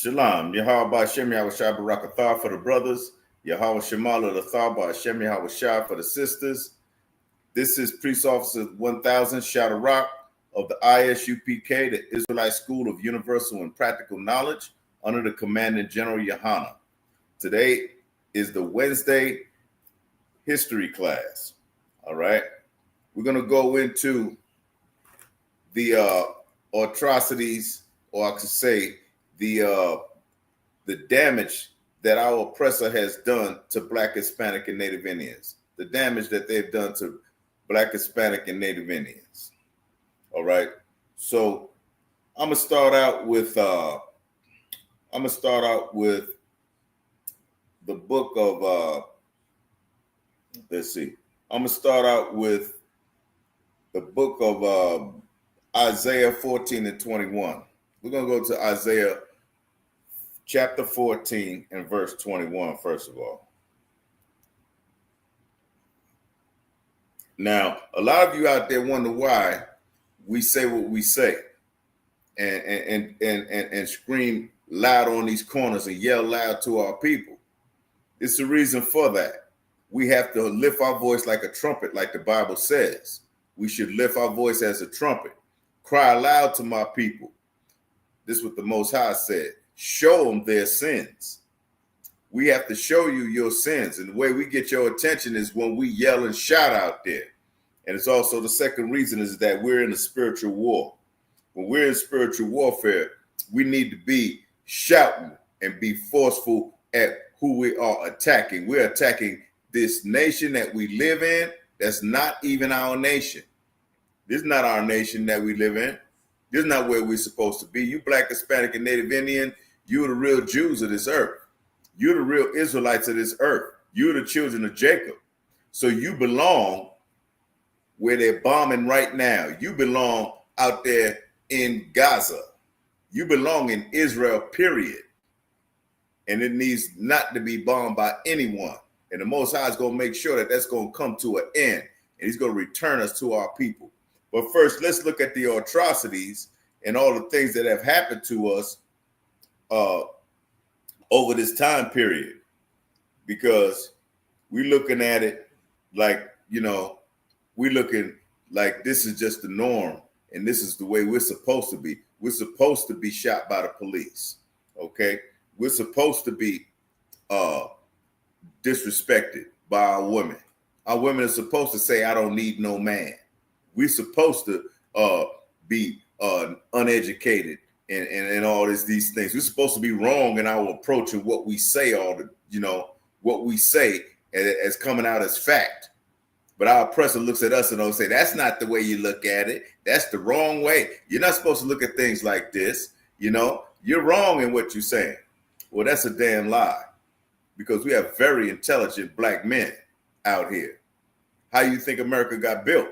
Shalom. Yahweh Hashem Yahushua Barakathah for the brothers. Yahweh Shemala Lathar Hashem Yahushua for the sisters. This is Priest Officer 1000 Shadow Rock of the ISUPK, the Israelite School of Universal and Practical Knowledge, under the Commanding General Yohana. Today is the Wednesday history class. All right. We're going to go into the atrocities, or I could say the damage that our oppressor has done to Black, Hispanic, and Native Indians. The damage that they've done to Black, Hispanic, and Native Indians. All right. So I'm gonna start out with the book of let's see. I'm gonna start out with the book of Isaiah 14 and 21. We're gonna go to Isaiah chapter 14 and verse 21, first of all. Now, a lot of you out there wonder why we say what we say and scream loud on these corners and yell loud to our people. It's the reason for that. We have to lift our voice like a trumpet, like the Bible says. We should lift our voice as a trumpet. Cry aloud to my people. This is what the Most High said. Show them their sins. We have to show you your sins. And the way we get your attention is when we yell and shout out there. And it's also the second reason is that we're in a spiritual war. When we're in spiritual warfare, we need to be shouting and be forceful at who we are attacking. We're attacking this nation that we live in. That's not even our nation. This is not our nation that we live in. This is not where we're supposed to be. You Black, Hispanic, and Native Indian, you're the real Jews of this earth. You're the real Israelites of this earth. You're the children of Jacob. So you belong where they're bombing right now. You belong out there in Gaza. You belong in Israel, period. And it needs not to be bombed by anyone. And the Most High is going to make sure that that's going to come to an end. And he's going to return us to our people. But first, let's look at the atrocities and all the things that have happened to us over this time period. Because we're looking at it like, we're looking like this is just the norm. And this is the way we're supposed to be. We're supposed to be shot by the police. Okay? We're supposed to be disrespected by our women. Our women are supposed to say, I don't need no man. We're supposed to be uneducated and all these things. We're supposed to be wrong in our approach and what we say, what we say as coming out as fact. But our oppressor looks at us and they'll say, that's not the way you look at it. That's the wrong way. You're not supposed to look at things like this. You're wrong in what you're saying. Well, that's a damn lie, because we have very intelligent Black men out here. How you think America got built?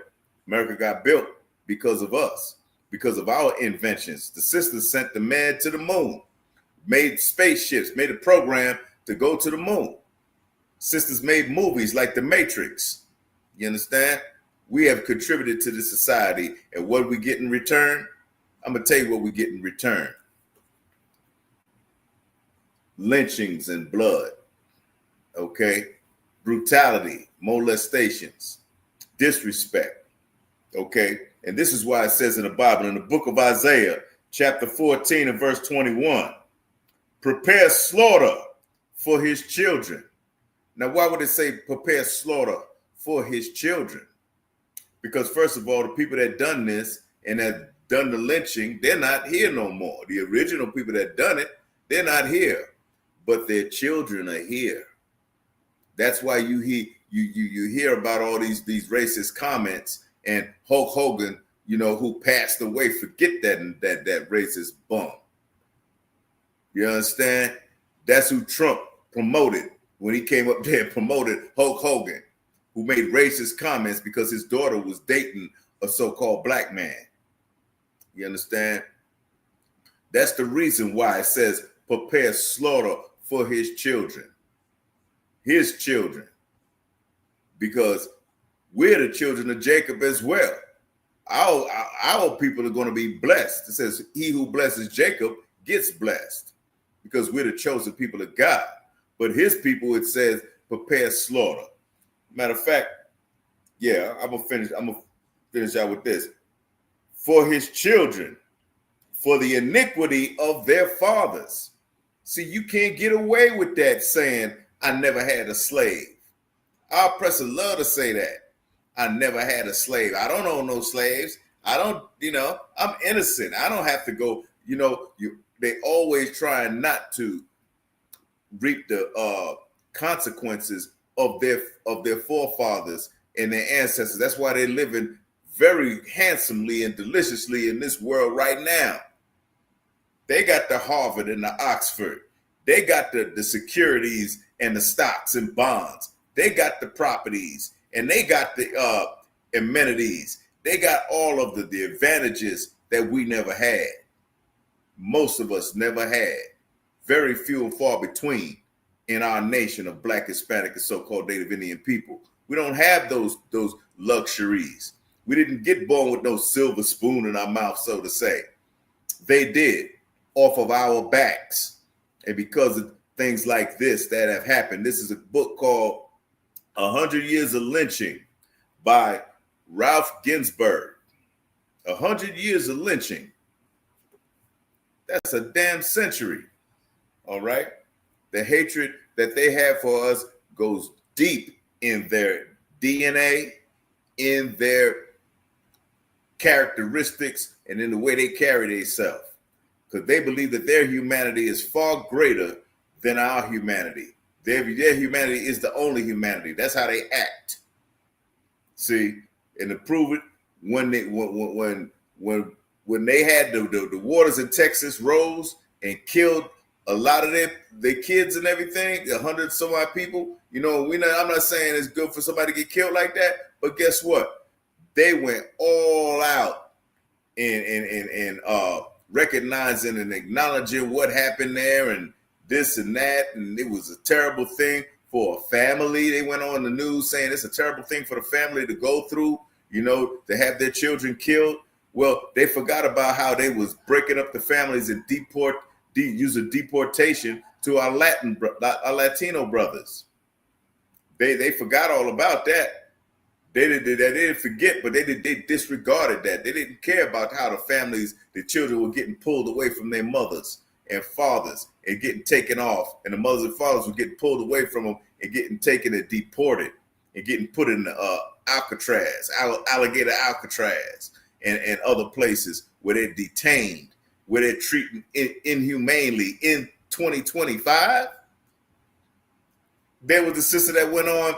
America got built because of us, because of our inventions. The sisters sent the man to the moon, made spaceships, made a program to go to the moon. Sisters made movies like The Matrix. You understand? We have contributed to the society, and what we get in return? I'm going to tell you what we get in return. Lynchings and blood, okay? Brutality, molestations, disrespect, okay? And this is why it says in the Bible, in the book of Isaiah, chapter 14 and verse 21, prepare slaughter for his children. Now, why would it say prepare slaughter for his children? Because first of all, the people that done this and have done the lynching, they're not here no more. The original people that done it, they're not here, but their children are here. That's why you hear about all these racist comments, and Hulk Hogan, who passed away, forget that racist bum. You understand? That's who Trump promoted when he came up there and promoted Hulk Hogan, who made racist comments because his daughter was dating a so-called Black man. You understand? That's the reason why it says prepare slaughter for his children. His children. Because we're the children of Jacob as well. Our people are going to be blessed. It says, he who blesses Jacob gets blessed. because we're the chosen people of God. But his people, it says, prepare slaughter. Matter of fact, yeah, I'm gonna finish out with this. For his children, for the iniquity of their fathers. See, you can't get away with that saying, I never had a slave. Our oppressors love to say that. I never had a slave. I don't own no slaves. I don't, I'm innocent. I don't have to go, they always try not to reap the consequences of their forefathers and their ancestors. That's why they're living very handsomely and deliciously in this world right now. They got the Harvard and the Oxford. They got the securities and the stocks and bonds. They got the properties and they got the amenities. They got all of the advantages that we never had. Most of us never had. Very few and far between in our nation of Black, Hispanic, and so-called Native Indian people. We don't have those luxuries. We didn't get born with no silver spoon in our mouth, so to say. They did, off of our backs. And because of things like this that have happened, this is a book called 100 Years of Lynching by Ralph Ginsberg. 100 years of lynching. That's a damn century. All right? The hatred that they have for us goes deep in their DNA, in their characteristics, and in the way they carry themselves. Because they believe that their humanity is far greater than our humanity. Their humanity is the only humanity. That's how they act. See, and to prove it, when they had the waters in Texas rose and killed a lot of their kids and everything, 100 some odd people, I'm not saying it's good for somebody to get killed like that, but guess what? They went all out in recognizing and acknowledging what happened there and this and that, and it was a terrible thing for a family. They went on the news saying it's a terrible thing for the family to go through, to have their children killed. Well, they forgot about how they was breaking up the families and using deportation to our Latino brothers. They forgot all about that. They didn't forget, but they disregarded that. They didn't care about how the children were getting pulled away from their mothers and fathers and getting taken off, and the mothers and fathers were getting pulled away from them and getting taken and deported and getting put in Alcatraz, alligator Alcatraz, and other places where they're detained, where they're treated inhumanely. In 2025, there was the sister that went on,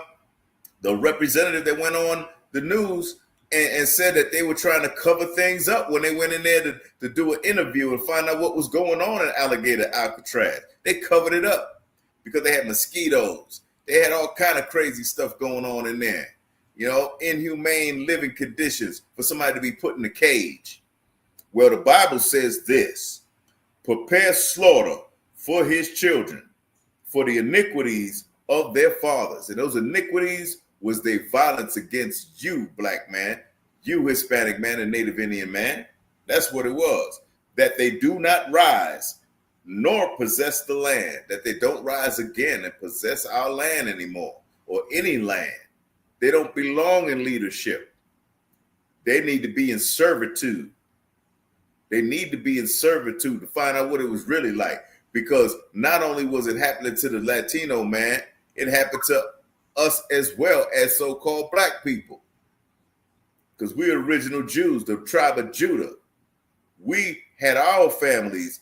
the representative that went on the news and said that they were trying to cover things up when they went in there to do an interview and find out what was going on in alligator Alcatraz. They covered it up because they had mosquitoes. They had all kind of crazy stuff going on in there. Inhumane living conditions for somebody to be put in a cage. Well, the Bible says this: prepare slaughter for his children, for the iniquities of their fathers. And those iniquities was their violence against you, Black man, you Hispanic man, and Native Indian man. That's what it was. That they do not rise nor possess the land, that they don't rise again and possess our land anymore, or any land. They don't belong in leadership. They need to be in servitude. They need to be in servitude to find out what it was really like. Because not only was it happening to the Latino man, it happened to us as well as so-called Black people. Because we're original Jews, the tribe of Judah. We had our families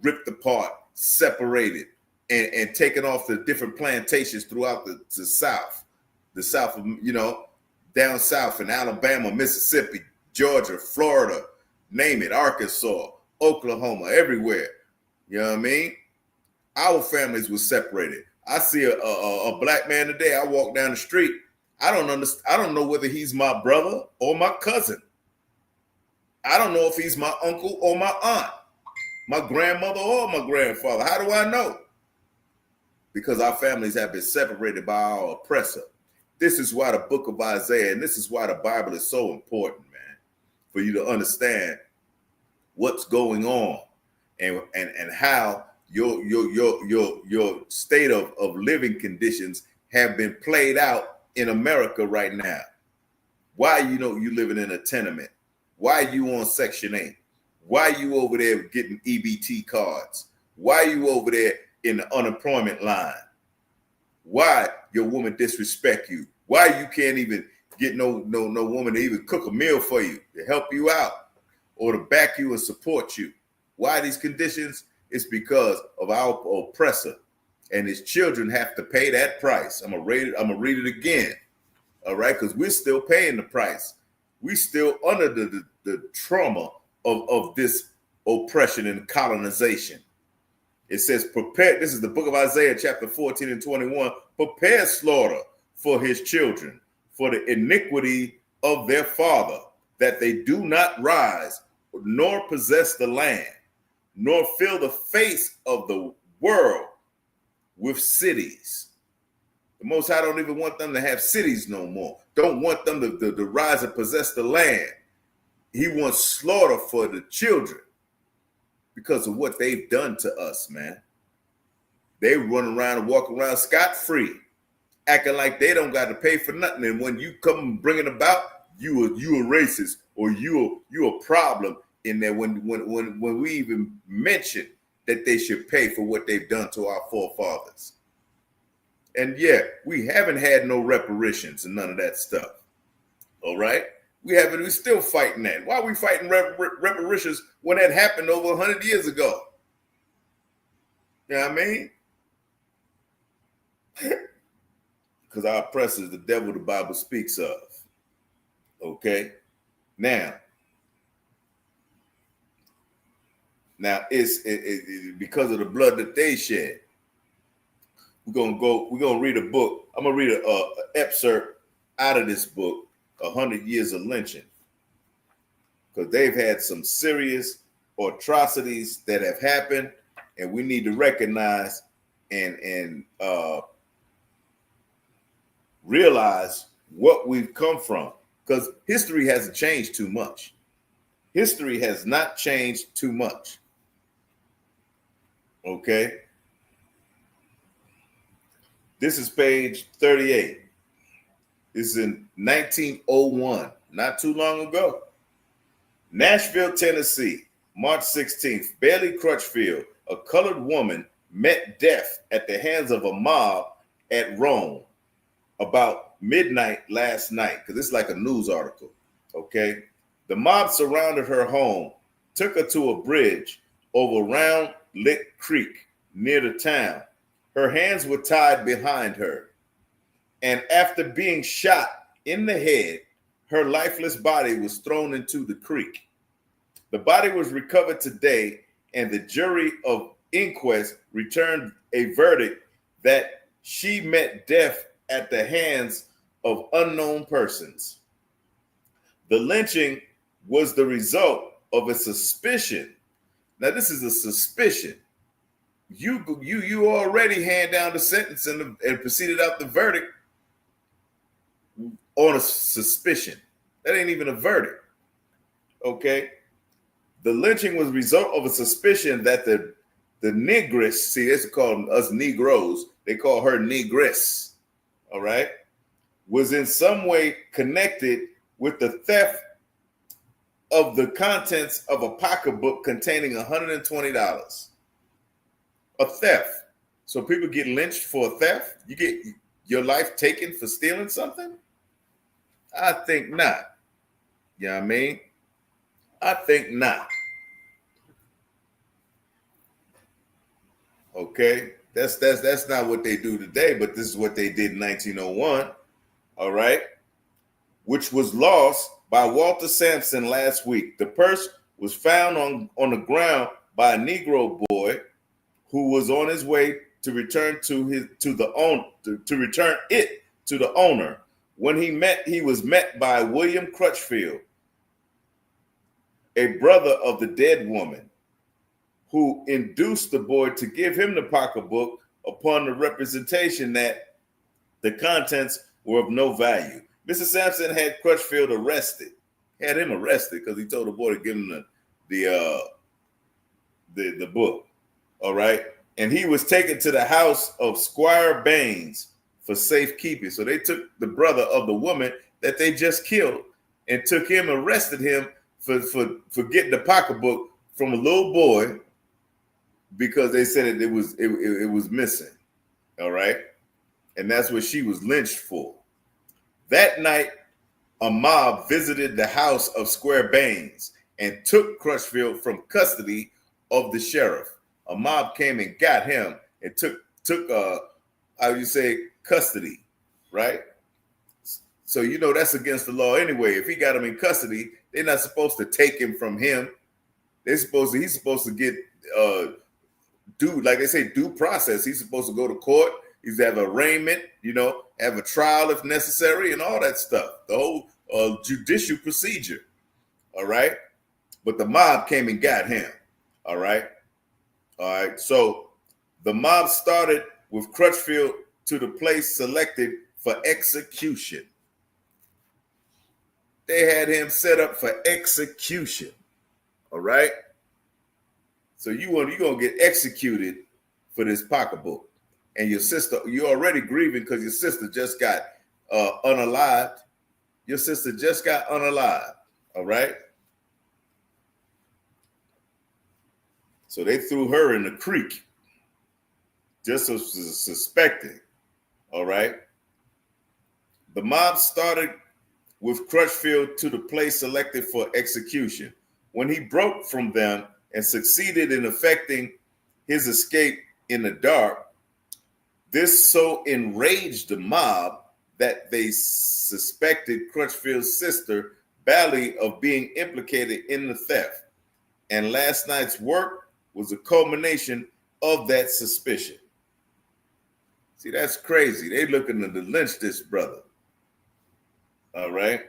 ripped apart, separated, and taken off to different plantations throughout the South. The South of, down south in Alabama, Mississippi, Georgia, Florida, name it, Arkansas, Oklahoma, everywhere. You know what I mean? Our families were separated. I see a Black man today. I walk down the street. I don't know whether he's my brother or my cousin. I don't know if he's my uncle or my aunt, my grandmother or my grandfather. How do I know? Because our families have been separated by our oppressor. This is why the book of Isaiah, and this is why the Bible is so important, man, for you to understand what's going on and how your state of living conditions have been played out in America right now. Why you living in a tenement? Why you on Section 8? Why you over there getting EBT cards? Why you over there in the unemployment line? Why your woman disrespect you? Why you can't even get no woman to even cook a meal for you, to help you out, or to back you and support you? Why these conditions? It's because of our oppressor, and his children have to pay that price. I'm gonna read it again. All right, because we're still paying the price. We still under the trauma of this oppression and colonization. It says, prepare, this is the book of Isaiah, chapter 14 and 21, prepare slaughter for his children, for the iniquity of their father, that they do not rise, nor possess the land, nor fill the face of the world with cities. The Most High don't even want them to have cities no more. Don't want them to rise and possess the land. He wants slaughter for the children because of what they've done to us, man. They run around and walk around scot-free, acting like they don't got to pay for nothing. And when you come and bring it about, you a racist, or you a problem in there. When we even mention that they should pay for what they've done to our forefathers. And yeah, we haven't had no reparations and none of that stuff. All right? We're still fighting that. Why are we fighting reparations when that happened over 100 years ago? You know what I mean? Because our oppressor is the devil the Bible speaks of. Okay? Now it's because of the blood that they shed. We're gonna read a book. I'm gonna read an excerpt out of this book, 100 Years of Lynching, because they've had some serious atrocities that have happened, and we need to recognize and realize what we've come from, because history hasn't changed too much. History has not changed too much. Okay? This is page 38. This is in 1901, not too long ago. Nashville, Tennessee, March 16th. Bailey Crutchfield, a colored woman, met death at the hands of a mob at Rome about midnight last night, because it's like a news article, okay? The mob surrounded her home, took her to a bridge over Round Lick Creek near the town. Her hands were tied behind her, and after being shot in the head, her lifeless body was thrown into the creek. The body was recovered today, and the jury of inquest returned a verdict that she met death at the hands of unknown persons. The lynching was the result of a suspicion. Now, this is a suspicion. You already hand down the sentence and proceeded out the verdict on a suspicion. That ain't even a verdict. Okay? The lynching was a result of a suspicion that the negress, see, they call us Negroes, they call her negress, all right, was in some way connected with the theft of the contents of a pocketbook containing $120. A theft. So people get lynched for a theft? You get your life taken for stealing something? I think not. You know what I mean? I think not. Okay? That's not what they do today, but this is what they did in 1901. All right? Which was lost by Walter Sampson last week. The purse was found on the ground by a Negro boy who was on his way to return it to the owner. When he was met by William Crutchfield, a brother of the dead woman, who induced the boy to give him the pocketbook upon the representation that the contents were of no value. Mr. Sampson had Crutchfield arrested, because he told the boy to give him the book. All right. and he was taken to the house of Squire Baines for safekeeping. So they took the brother of the woman that they just killed and took him, arrested him for getting the pocketbook from a little boy because they said it was missing. All right. And that's what she was lynched for. That night, a mob visited the house of Squire Baines and took Crutchfield from custody of the sheriff. A mob came and got him and took custody, right? So that's against the law anyway. If he got him in custody, they're not supposed to take him from him. He's supposed to get due process. He's supposed to go to court. He's to have arraignment, have a trial if necessary, and all that stuff. The whole judicial procedure. All right. But the mob came and got him. All right. All right. So the mob started with Crutchfield to the place selected for execution. They had him set up for execution. All right. So you're going to get executed for this pocketbook. And your sister, you're already grieving because your sister just got unalived. Your sister just got unalived. All right. So they threw her in the creek just suspecting. All right. The mob started with Crutchfield to the place selected for execution. When he broke from them and succeeded in effecting his escape in the dark, this so enraged the mob that they suspected Crutchfield's sister, Bally, of being implicated in the theft. And last night's work was a culmination of that suspicion. See, that's crazy. They looking to lynch this brother. All right.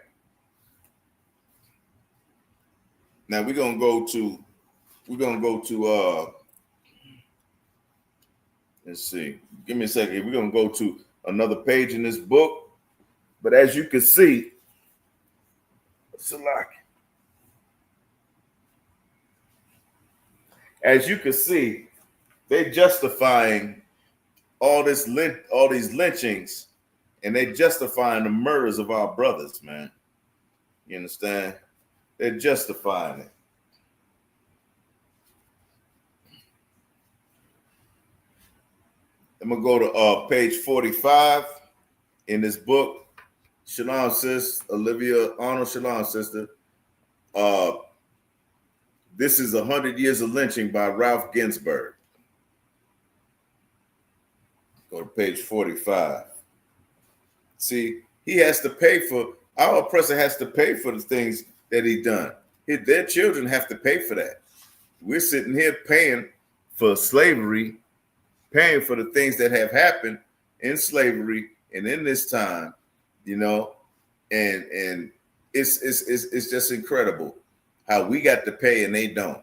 Now we're gonna go to let's see. Give me a second. We're gonna go to another page in this book. But as you can see, they're justifying all these lynchings, and they're justifying the murders of our brothers, man. You understand? They're justifying it. I'm gonna go to page 45 in this book. Shalom, sis, Olivia Arnold, shalom, sister. This is 100 Years of Lynching by Ralph Ginsberg. Go to page 45. See, he has to pay for, our oppressor has to pay for the things that he done. Their children have to pay for that. We're sitting here paying for slavery, paying for the things that have happened in slavery and in this time, and it's just incredible how we got to pay and they don't.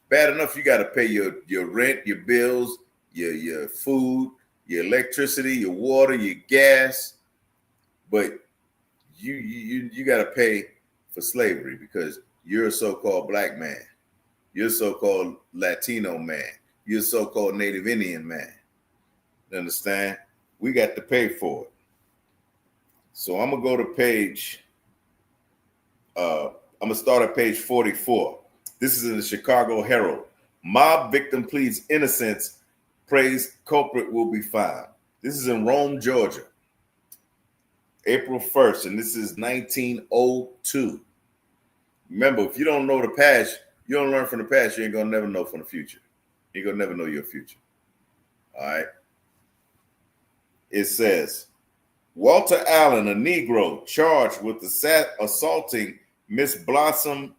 Bad enough you got to pay your rent, your bills, your food, your electricity, your water, your gas, but you got to pay for slavery because you're a so-called black man, you're a so-called Latino man, you're a so-called Native Indian man. You understand? We got to pay for it. So I'm gonna go to page. I'm gonna start at page 44. This is in the Chicago Herald. Mob victim pleads innocence, prays culprit will be found. This is in Rome, Georgia, April 1st, and this is 1902. Remember, if you don't know the past, you don't learn from the past, you ain't gonna never know from the future. You're gonna never know your future. All right. It says, Walter Allen, a Negro, charged with assaulting Miss Blossom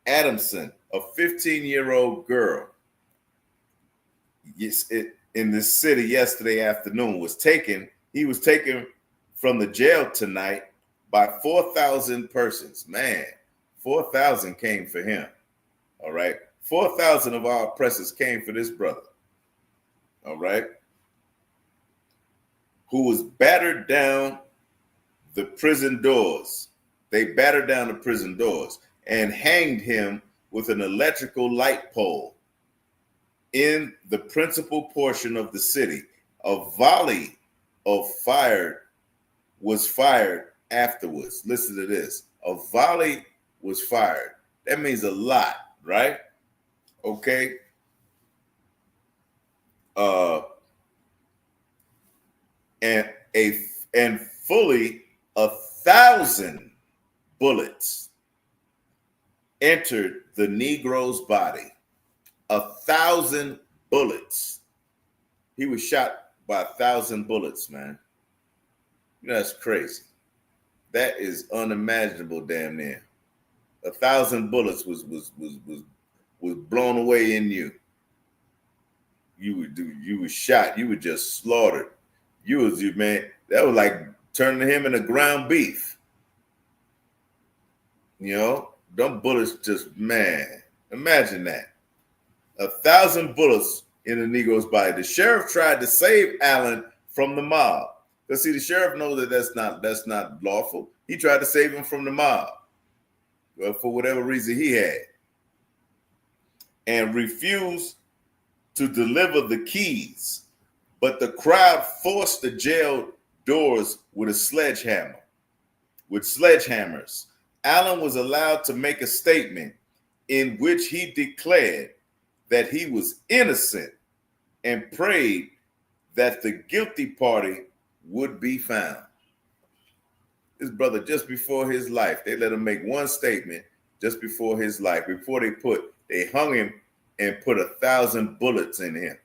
Adamson, a 15-year-old girl, in this city yesterday afternoon, he was taken from the jail tonight by 4,000 persons. Man, 4,000 came for him. All right. 4,000 of our oppressors came for this brother. All right. Who was battered down the prison doors. They battered down the prison doors and hanged him with an electrical light pole in the principal portion of the city. A volley of fire was fired afterwards. Listen to this. A volley was fired. That means a lot, right? Okay. And fully 1,000 bullets entered the Negro's body. 1,000 bullets. He was shot by 1,000 bullets, man. You know, that's crazy. That is unimaginable, damn near. 1,000 bullets was blown away in you. You were shot. You were just slaughtered. Man. That was like turning him into ground beef. You know, them bullets just, man. Imagine that. 1,000 bullets in the Negro's body. The sheriff tried to save Allen from the mob. Because see, the sheriff knows that that's not lawful. He tried to save him from the mob. Well, for whatever reason he had. And refused to deliver the keys. But the crowd forced the jail doors with sledgehammers. Allen was allowed to make a statement in which he declared that he was innocent and prayed that the guilty party would be found. His brother, just before his life, they let him make one statement just before his life. Before they hung him and put 1,000 bullets in him.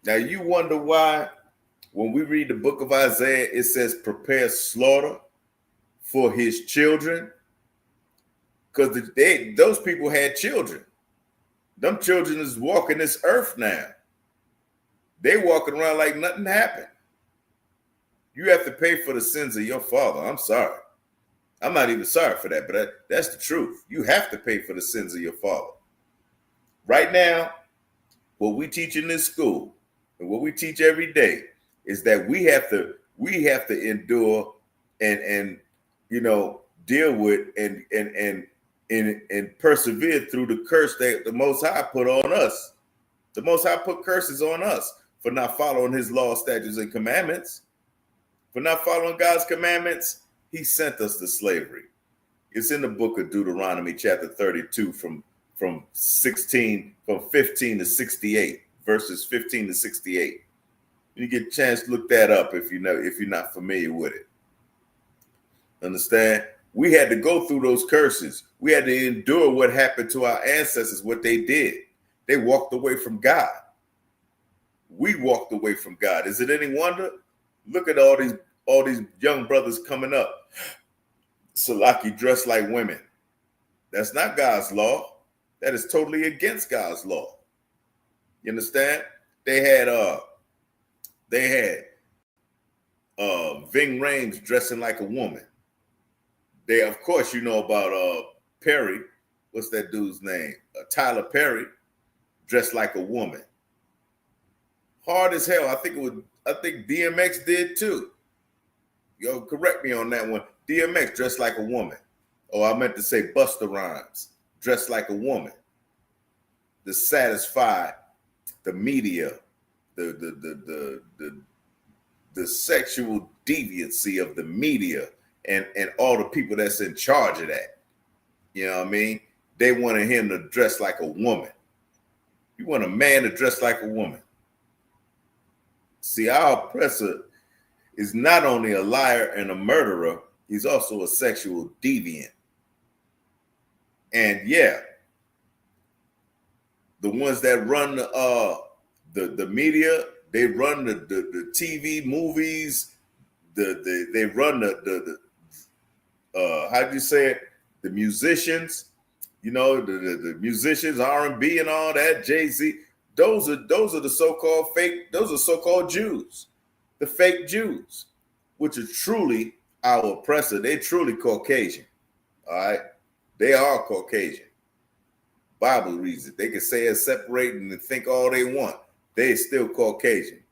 Now you wonder why when we read the book of Isaiah, it says prepare slaughter for his children. Because those people had children. Them children is walking this earth now. They walking around like nothing happened. You have to pay for the sins of your father. I'm sorry. I'm not even sorry for that, but that's the truth. You have to pay for the sins of your father. Right now, what we teach in this school and what we teach every day is that we have to endure and deal with and persevere through the curse that the Most High put on us. The Most High put curses on us for not following his law, statutes, and commandments. For not following God's commandments, he sent us to slavery. It's in the book of Deuteronomy, chapter 32, from 15 to 68, verses 15 to 68. You get a chance to look that up if you're not familiar with it. Understand? We had to go through those curses. We had to endure what happened to our ancestors, what they did. They walked away from God. We walked away from God. Is it any wonder? Look at all these young brothers coming up. Salaki dressed like women. That's not God's law. That is totally against God's law. You understand? They had Ving Rhames dressing like a woman. They, of course, you know about Perry. What's that dude's name? Tyler Perry, dressed like a woman. Hard as hell. I think DMX did too. Yo, correct me on that one. DMX dressed like a woman. Oh, I meant to say Busta Rhymes dressed like a woman to satisfy the media, the sexual deviancy of the media and all the people that's in charge of that. You know what I mean? They wanted him to dress like a woman. You want a man to dress like a woman. See, our oppressor is not only a liar and a murderer, he's also a sexual deviant. And yeah, the ones that run the media, they run the TV movies, they run the how do you say it? The musicians, the musicians, R&B and all that, Jay-Z. Those are the so-called fake. Those are so-called Jews, the fake Jews, which are truly our oppressor. They're truly Caucasian. All right, they are Caucasian. Bible reads it. They can say it's separating and think all they want. They're still Caucasian.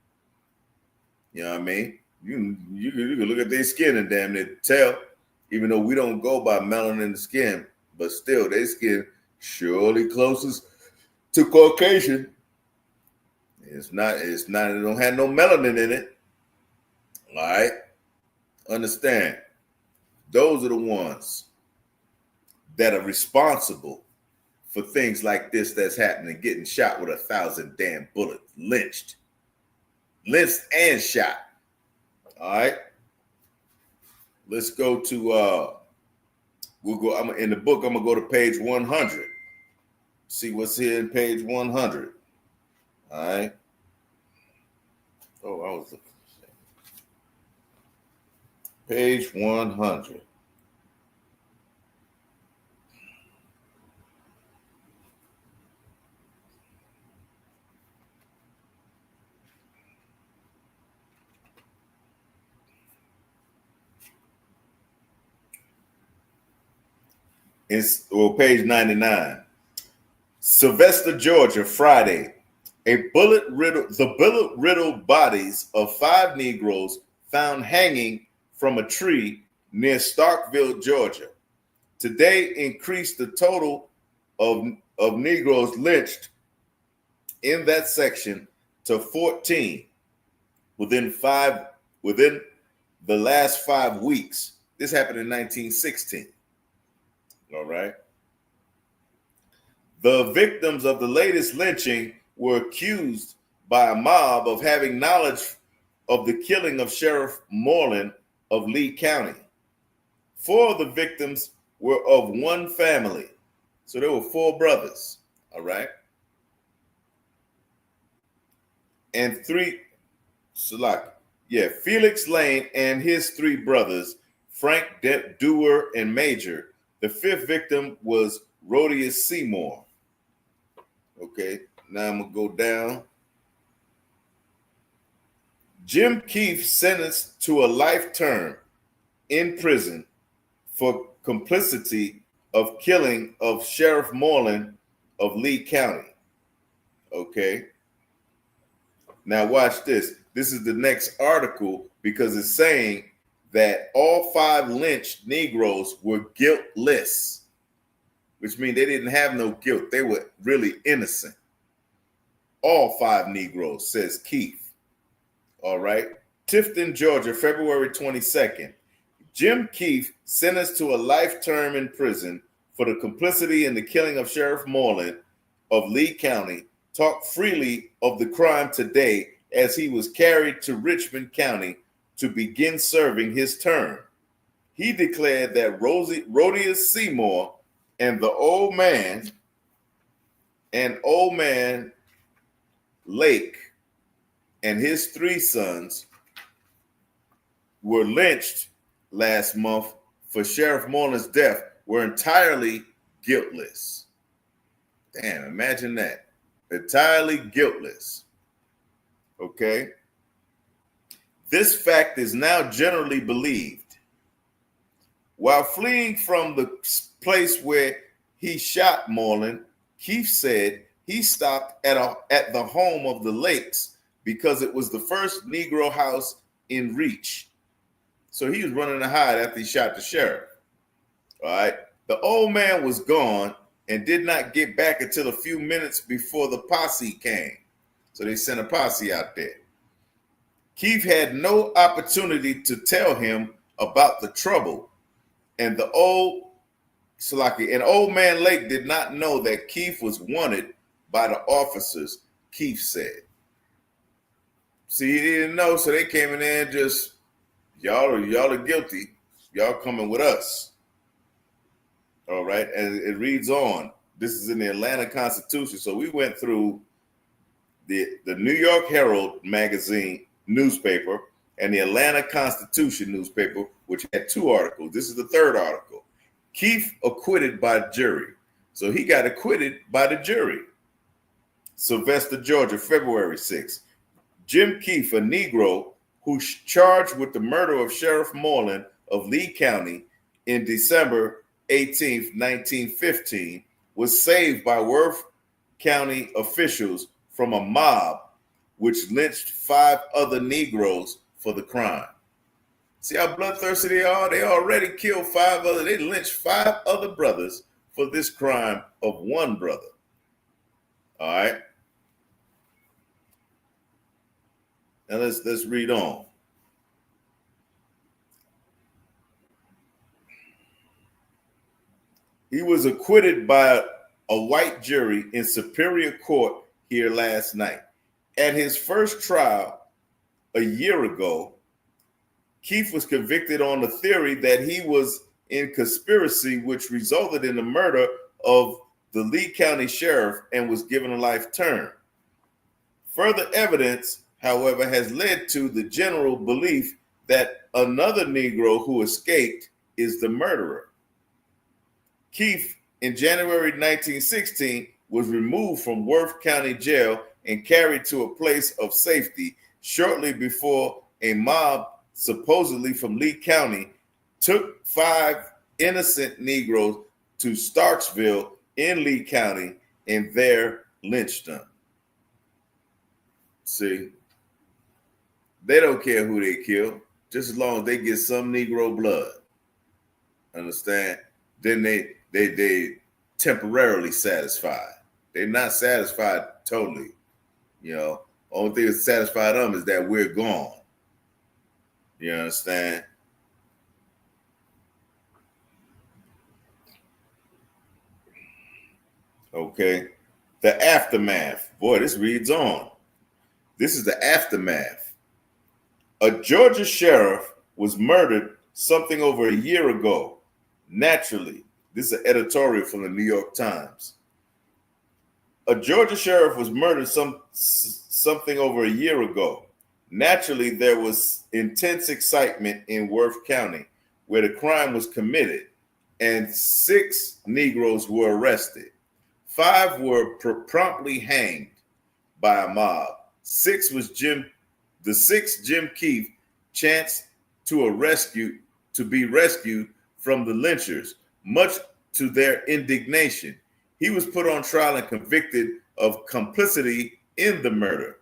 You know what I mean? You can look at their skin and damn near tell, even though we don't go by melanin in the skin, but still their skin surely closest to Caucasian. It's not, it don't have no melanin in it. All right. Understand. Those are the ones that are responsible for things like this that's happening, getting shot with 1,000 damn bullets, lynched and shot. All right. Let's go to we'll go. I'm in the book. I'm gonna go to page 100. See what's here in page 100. All right. Oh, I was looking. Page 100. Page 99. Sylvester, Georgia, Friday. The bullet-riddled bodies of 5 Negroes found hanging from a tree near Starkville, Georgia. Today increased the total of Negroes lynched in that section to 14 within the last 5 weeks. This happened in 1916. All right. The victims of the latest lynching were accused by a mob of having knowledge of the killing of Sheriff Moreland of Lee County. 4 of the victims were of one family. So there were 4 brothers. All right. And 3, Felix Lane and his 3 brothers, Frank Dewar and Major. The 5th victim was Rodius Seymour. Okay, now I'm going to go down. Jim Keefe sentenced to a life term in prison for complicity of killing of Sheriff Moreland of Lee County. Okay. Now watch this. This is the next article because it's saying that all 5 lynched Negroes were guiltless, which means they didn't have no guilt. They were really innocent. All 5 Negroes, says Keefe. All right. Tifton, Georgia, February 22nd. Jim Keefe, sentenced to a life term in prison for the complicity in the killing of Sheriff Moreland of Lee County, talked freely of the crime today as he was carried to Richmond County to begin serving his term. He declared that Rodius Seymour and old man Lake and his 3 sons were lynched last month for Sheriff Moreland's death were entirely guiltless. Damn, imagine that. Entirely guiltless. Okay. This fact is now generally believed. While fleeing from the place where he shot Moreland, Keefe said he stopped at the home of the Lakes because it was the first Negro house in reach. So he was running to hide after he shot the sheriff. All right. The old man was gone and did not get back until a few minutes before the posse came. So they sent a posse out there. Keefe had no opportunity to tell him about the trouble, and old man Lake did not know that Keefe was wanted by the officers, Keefe said. See, he didn't know, so they came in there and just, y'all are guilty. Y'all coming with us. All right, and it reads on. This is in the Atlanta Constitution. So we went through the New York Herald magazine newspaper and the Atlanta Constitution newspaper, which had 2 articles. This is the 3rd article. Keefe acquitted by jury. So he got acquitted by the jury. Sylvester, Georgia, February 6th. Jim Keefe, a Negro who's charged with the murder of Sheriff Moreland of Lee County in December 18th, 1915, was saved by Worth County officials from a mob which lynched 5 other Negroes for the crime. See how bloodthirsty they are? They already killed 5 other. They lynched 5 other brothers for this crime of one brother. All right. Now let's read on. He was acquitted by a white jury in Superior Court here last night. At his first trial a year ago, Keith was convicted on the theory that he was in conspiracy, which resulted in the murder of the Lee County Sheriff, and was given a life term. Further evidence, however, has led to the general belief that another Negro who escaped is the murderer. Keith, in January 1916, was removed from Worth County Jail and carried to a place of safety shortly before a mob, supposedly from Lee County, took 5 innocent Negroes to Starksville in Lee County and there lynched them. See, they don't care who they kill, just as long as they get some Negro blood. Understand? Then they temporarily satisfied. They're not satisfied totally. You know, only thing that satisfies them is that we're gone. You understand? Okay. The aftermath. Boy, this reads on. This is the aftermath. A Georgia sheriff was murdered something over a year ago. Naturally, this is an editorial from the New York Times. A Georgia sheriff was murdered something over a year ago. Naturally, there was intense excitement in Worth County, where the crime was committed, and 6 Negroes were arrested. 5 were promptly hanged by a mob. The sixth, Jim Keith, chanced to be rescued from the lynchers, much to their indignation. He was put on trial and convicted of complicity in the murder,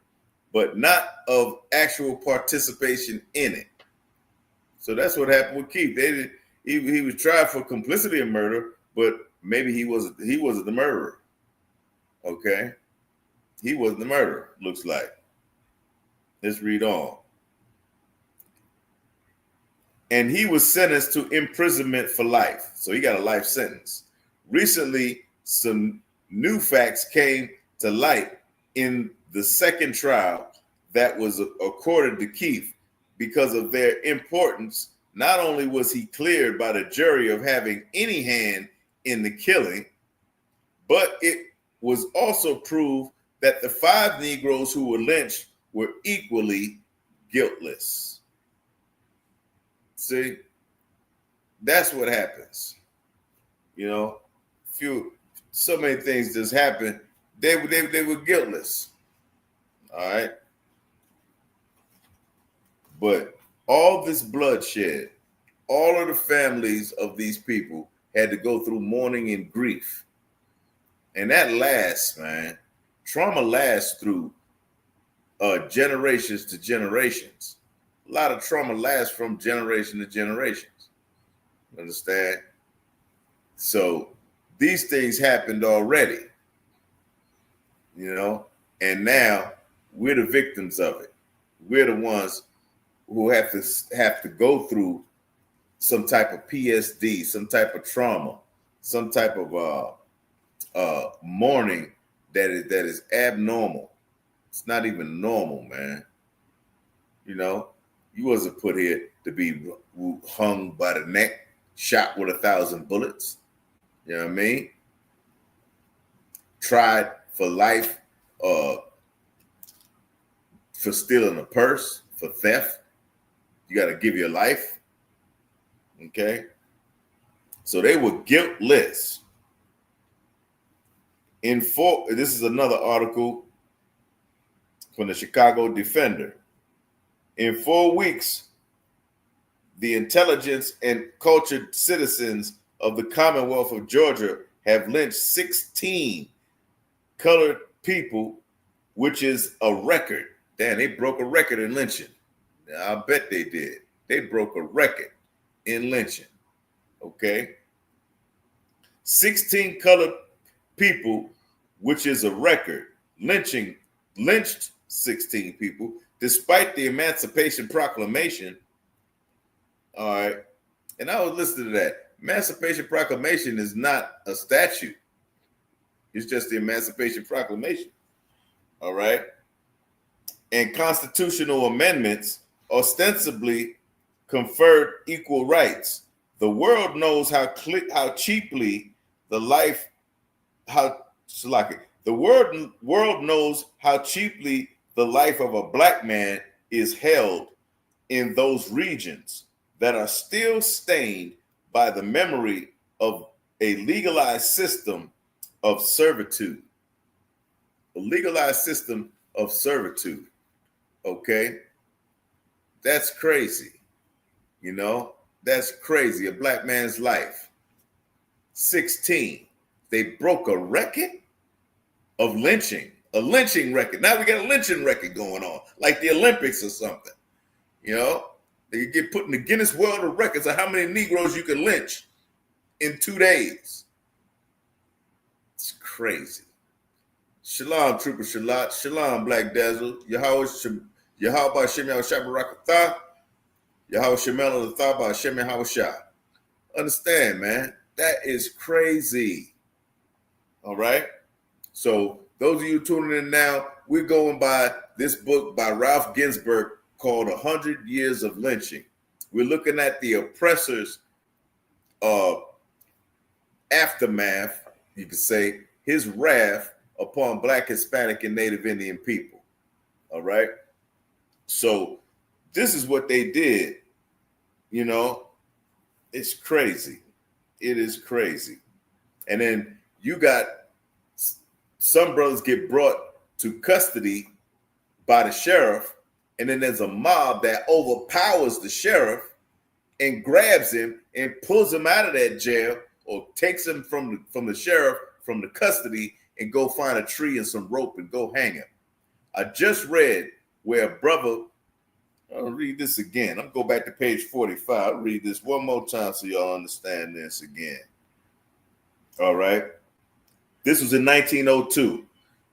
but not of actual participation in it. So that's what happened with Keith. He was tried for complicity in murder, but maybe he wasn't the murderer. Okay, he wasn't the murderer. Looks like. Let's read on. And he was sentenced to imprisonment for life. So he got a life sentence. Recently, some new facts came to light in the second trial that was accorded to Keith. Because of their importance, not only was he cleared by the jury of having any hand in the killing, but it was also proved that the 5 Negroes who were lynched were equally guiltless. See, that's what happens. You know, so many things just happened. They were guiltless. All right. But all this bloodshed, all of the families of these people had to go through mourning and grief. And that lasts, man. Trauma lasts through generations to generations. A lot of trauma lasts from generation to generations. Understand? So these things happened already, you know, and now we're the victims of it. We're the ones who have to go through some type of PSD, some type of trauma, some type of mourning that is abnormal. It's not even normal, man. You know, you wasn't put here to be hung by the neck, shot with 1,000 bullets. You know what I mean? Tried for life, for stealing a purse, for theft. You got to give your life. Okay? So they were guiltless. This is another article from the Chicago Defender. In 4 weeks, the intelligence and cultured citizens of the Commonwealth of Georgia have lynched 16 colored people, which is a record. Damn, they broke a record in lynching. I bet they did. They broke a record in lynching. Okay? 16 colored people which is a record, lynched 16 people despite the Emancipation Proclamation. All right. And I was listening to that. Emancipation Proclamation is not a statute. It's just the Emancipation Proclamation. All right. And constitutional amendments ostensibly conferred equal rights. The world knows how cheaply the world knows how cheaply the life of a black man is held in those regions that are still stained by the memory of a legalized system of servitude. A legalized system of servitude. Okay? That's crazy. You know, that's crazy. A black man's life. 16. They broke a record of lynching. A lynching record. Now we got a lynching record going on, like the Olympics or something. You know, they get put in the Guinness World of Records of how many Negroes you can lynch in 2 days. It's crazy. Shalom, Trooper Shalat. Shalom, Black Dazzle. Yahweh Shem Shabarakatah. Yahweh Shemel Thaba Shem Hawashah. Understand, man. That is crazy. All right. So those of you tuning in now, we're going by this book by Ralph Ginsburg called 100 Years of Lynching. We're looking at the oppressor's aftermath, you could say, his wrath upon Black, Hispanic, and Native Indian people. All right. So this is what they did. You know, it's crazy. It is crazy. And then you got some brothers get brought to custody by the sheriff, and then there's a mob that overpowers the sheriff and grabs him and pulls him out of that jail or takes him from the sheriff, from the custody, and go find a tree and some rope and go hang him. I just read where a brother, I'll read this again. I'm going to go back to page 45. I'll read this one more time so y'all understand this again. All right. This was in 1902.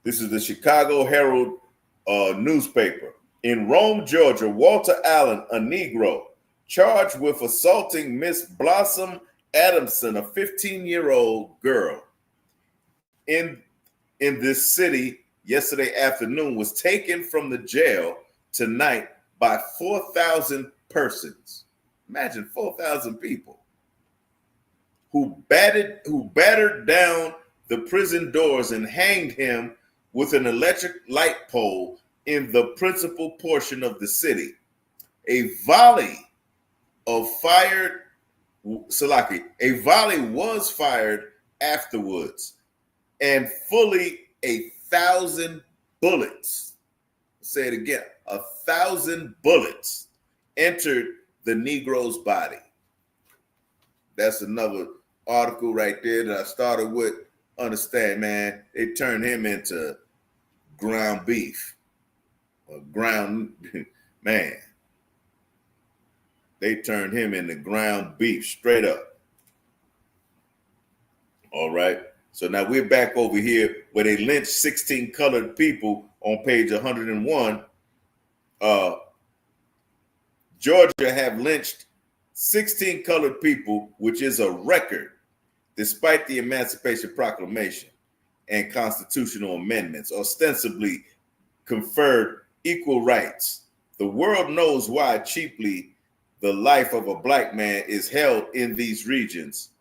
This is the Chicago Herald newspaper. In Rome, Georgia, Walter Allen, a Negro, charged with assaulting Miss Blossom Adamson, a 15-year-old girl, in this city yesterday afternoon, was taken from the jail tonight by 4,000 persons. Imagine 4,000 people who battered down the prison doors and hanged him with an electric light pole in the principal portion of the city. A volley was fired afterwards, and fully 1,000 bullets, say it again, 1,000 bullets entered the Negro's body. That's another article right there that I started with. Understand, man, they turned him into ground beef. Man. They turned him into ground beef, straight up. All right. So now we're back over here where they lynched 16 colored people on page 101. Georgia have lynched 16 colored people, which is a record, despite the Emancipation Proclamation and constitutional amendments ostensibly conferred equal rights. The world knows why cheaply the life of a black man is held in these regions.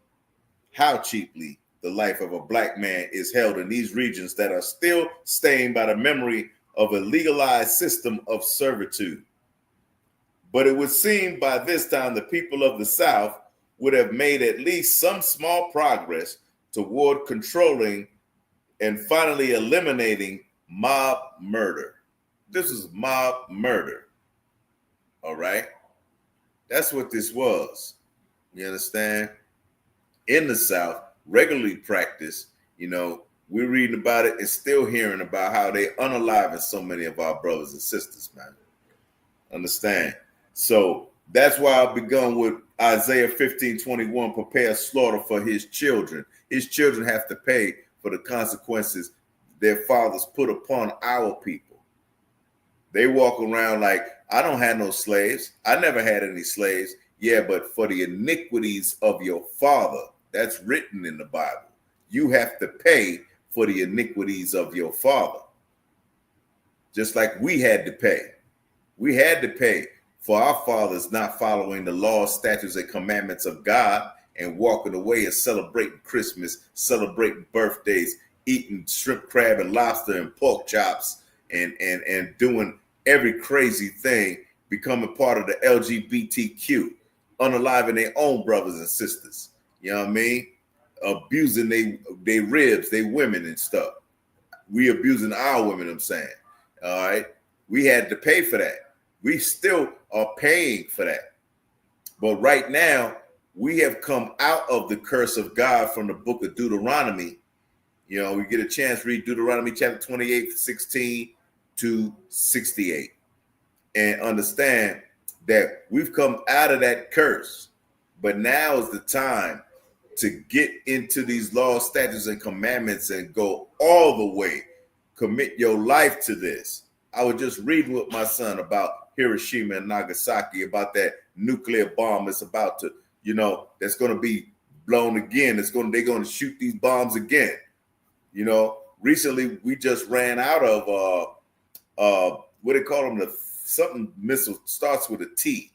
How cheaply the life of a black man is held in these regions that are still stained by the memory of a legalized system of servitude. But it would seem by this time the people of the South would have made at least some small progress toward controlling and finally eliminating mob murder. This is mob murder. All right? That's what this was. You understand? In the South, regularly practiced, you know, we're reading about it and still hearing about how they unaliving so many of our brothers and sisters, man. Understand? So that's why I've begun with Isaiah 15:21, prepare slaughter for his children. His children have to pay for the consequences their fathers put upon our people. They walk around like, I don't have no slaves. I never had any slaves. Yeah, but for the iniquities of your father, that's written in the Bible. You have to pay for the iniquities of your father. Just like we had to pay. We had to pay for our fathers not following the laws, statutes, and commandments of God and walking away and celebrating Christmas, celebrating birthdays, eating shrimp, crab, and lobster and pork chops and doing every crazy thing, becoming part of the LGBTQ, unaliving their own brothers and sisters. You know what I mean? Abusing they ribs, they women and stuff. We abusing our women, I'm saying. All right. We had to pay for that. We still are paying for that. But right now, we have come out of the curse of God from the book of Deuteronomy. You know, we get a chance, read Deuteronomy chapter 28, 16 to 68. And understand that we've come out of that curse. But now is the time to get into these laws, statutes, and commandments and go all the way. Commit your life to this. I was just reading with my son about Hiroshima and Nagasaki, about that nuclear bomb that's about to, that's going to be blown again. They're going to shoot these bombs again. Recently we just ran out of what they call them, something missile starts with a T.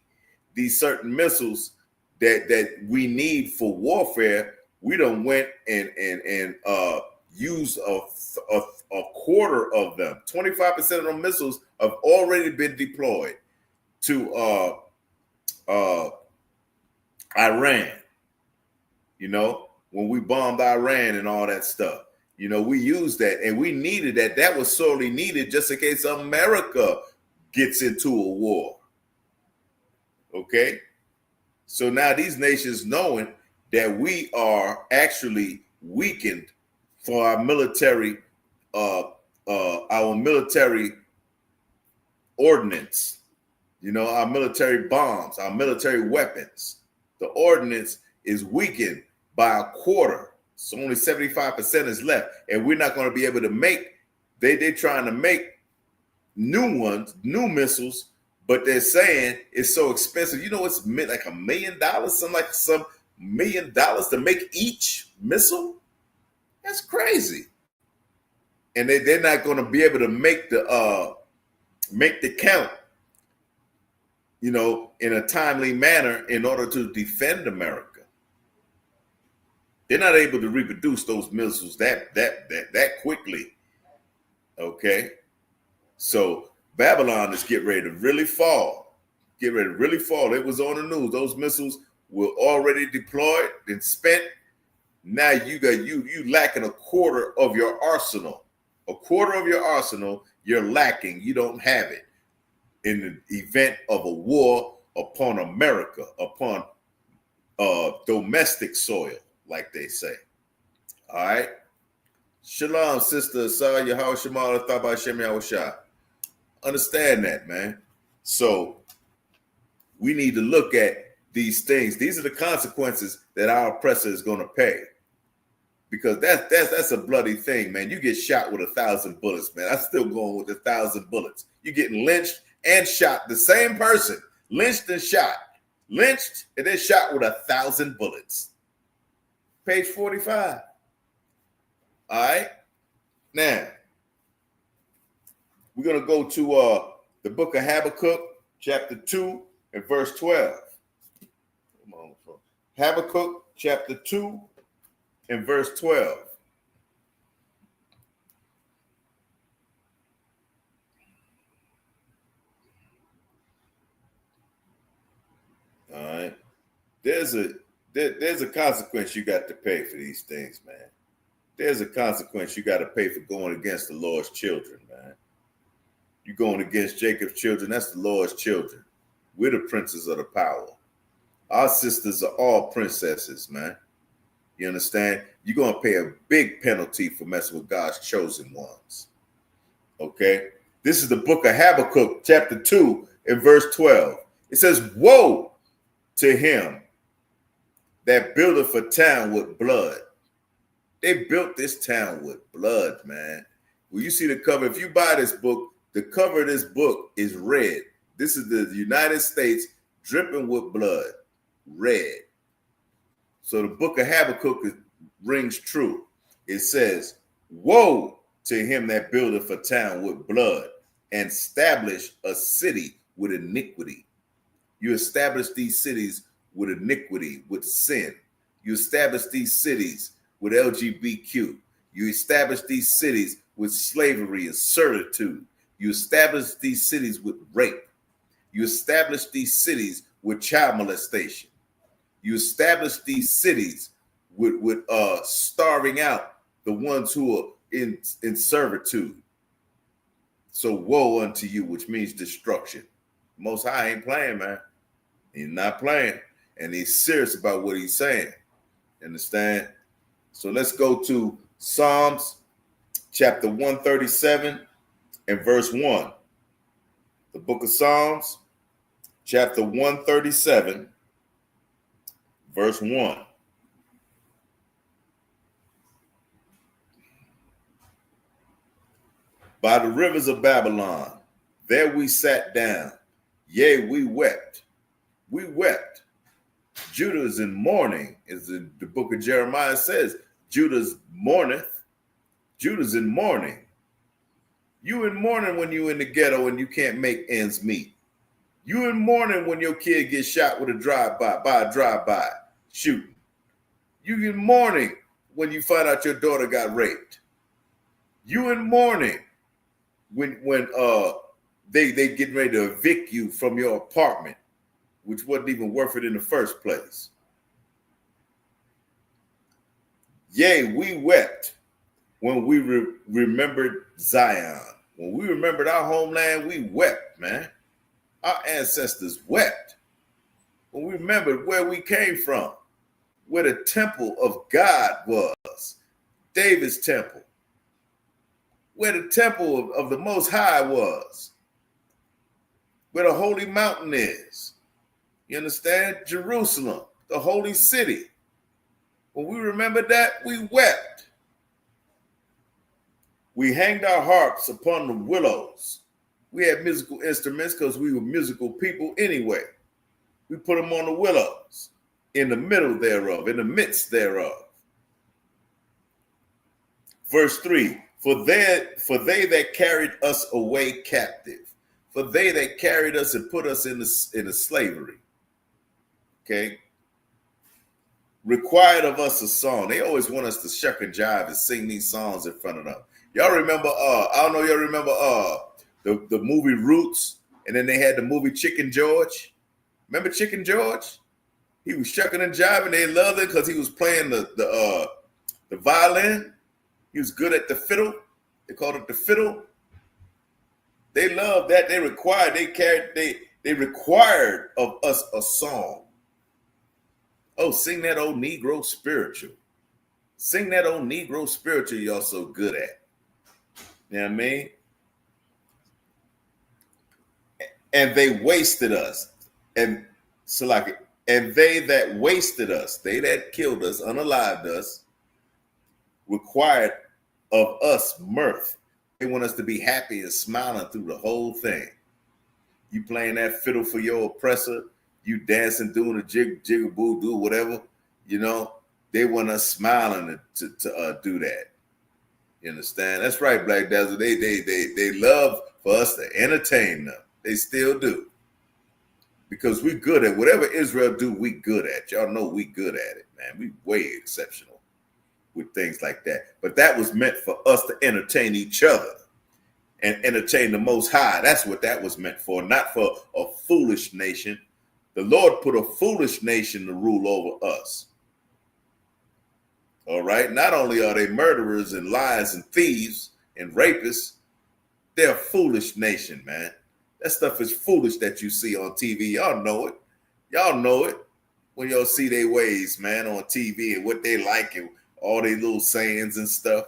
These certain missiles that we need for warfare, we done went and used a quarter of them. 25% of the missiles have already been deployed to Iran. When we bombed Iran and all that stuff, we used that and we needed that. That was sorely needed just in case America gets into a war. Okay. So now these nations knowing that we are actually weakened for our military ordnance, our military bombs, our military weapons. The ordnance is weakened by a quarter. So only 75% is left. And we're not going to be able to make, they're trying to make new ones, new missiles, but they're saying it's so expensive. It's like $1 million, some $1 million to make each missile. That's crazy. And they're not going to be able to make the count, in a timely manner in order to defend America. They're not able to reproduce those missiles that quickly. Okay. So Babylon is getting ready to really fall. Get ready to really fall. It was on the news. Those missiles were already deployed and spent. Now you lacking a quarter of your arsenal. A quarter of your arsenal, you're lacking. You don't have it in the event of a war upon America, upon domestic soil, like they say. All right. Shalom, sister Asar Yahweh Shemala Thaba Shem Yahushua. Understand that, man. So we need to look at these things. These are the consequences that our oppressor is going to pay. Because that's a bloody thing, man. You get shot with 1,000 bullets, man. I'm still going with 1,000 bullets. You're getting lynched and shot. The same person, lynched and shot. Lynched and then shot with 1,000 bullets. Page 45. All right. Now, we're going to go to the book of Habakkuk, chapter 2 and verse 12. Come on, folks. Habakkuk, chapter 2 and verse 12. All right. There's a consequence you got to pay for these things, man. There's a consequence you got to pay for going against the Lord's children, man. You're going against Jacob's children. That's the Lord's children. We're the princes of the power. Our sisters are all princesses, man. You understand? You're going to pay a big penalty for messing with God's chosen ones. Okay? This is the book of Habakkuk, chapter 2 and verse 12. It says, woe to him that buildeth a town with blood. They built this town with blood, man. When you see the cover, if you buy this book, the cover of this book is red. This is the United States dripping with blood, red. So the book of Habakkuk rings true. It says, woe to him that buildeth a town with blood and establish a city with iniquity. You establish these cities with iniquity, with sin. You establish these cities with LGBTQ. You establish these cities with slavery and servitude. You establish these cities with rape. You establish these cities with child molestation. You establish these cities with starving out the ones who are in servitude. So woe unto you, which means destruction. Most High ain't playing, man. He's not playing. And he's serious about what he's saying. Understand? So let's go to Psalms chapter 137 and verse 1. The book of Psalms, chapter 137, verse 1. By the rivers of Babylon, there we sat down. Yea, we wept. We wept. Judah is in mourning, as the book of Jeremiah says. Judah's mourneth. Judah's in mourning. You in mourning when you in the ghetto and you can't make ends meet. You in mourning when your kid gets shot with a drive-by shooting. You in mourning when you find out your daughter got raped. You in mourning when they getting ready to evict you from your apartment, which wasn't even worth it in the first place. Yea, we wept when we remembered Zion. When we remembered our homeland, we wept, man. Our ancestors wept. When we remembered where we came from, where the temple of God was, David's temple, where the temple of the Most High was, where the holy mountain is. You understand? Jerusalem, the holy city. When we remembered that, we wept. We hanged our harps upon the willows. We had musical instruments because we were musical people anyway. We put them on the willows, in the middle thereof, in the midst thereof. Verse 3, for they that carried us away captive, for they that carried us and put us in a slavery, okay, required of us a song. They always want us to shuck and jive and sing these songs in front of them. Y'all remember, I don't know, y'all remember the movie Roots, and then they had the movie Chicken George. Remember Chicken George? He was shucking and jiving. They loved it because he was playing the violin. He was good at the fiddle. They called it the fiddle. They loved that. They required of us a song. Oh, sing that old Negro spiritual. Sing that old Negro spiritual y'all so good at. You know what I mean? And they wasted us. And so like, and they that wasted us, they that killed us, unalived us, required of us mirth. They want us to be happy and smiling through the whole thing. You playing that fiddle for your oppressor, you dancing, doing a jigaboo, do whatever, you know, they want us smiling to do that. You understand? That's right, Black Dazzle. They love for us to entertain them. They still do. Because we good at whatever Israel do, we good at. Y'all know we good at it, man. We way exceptional with things like that. But that was meant for us to entertain each other and entertain the Most High. That's what that was meant for, not for a foolish nation. The Lord put a foolish nation to rule over us. All right? Not only are they murderers and liars and thieves and rapists, they're a foolish nation, man. That stuff is foolish that you see on TV. Y'all know it. Y'all know it when y'all see their ways, man, on TV and what they like and all their little sayings and stuff.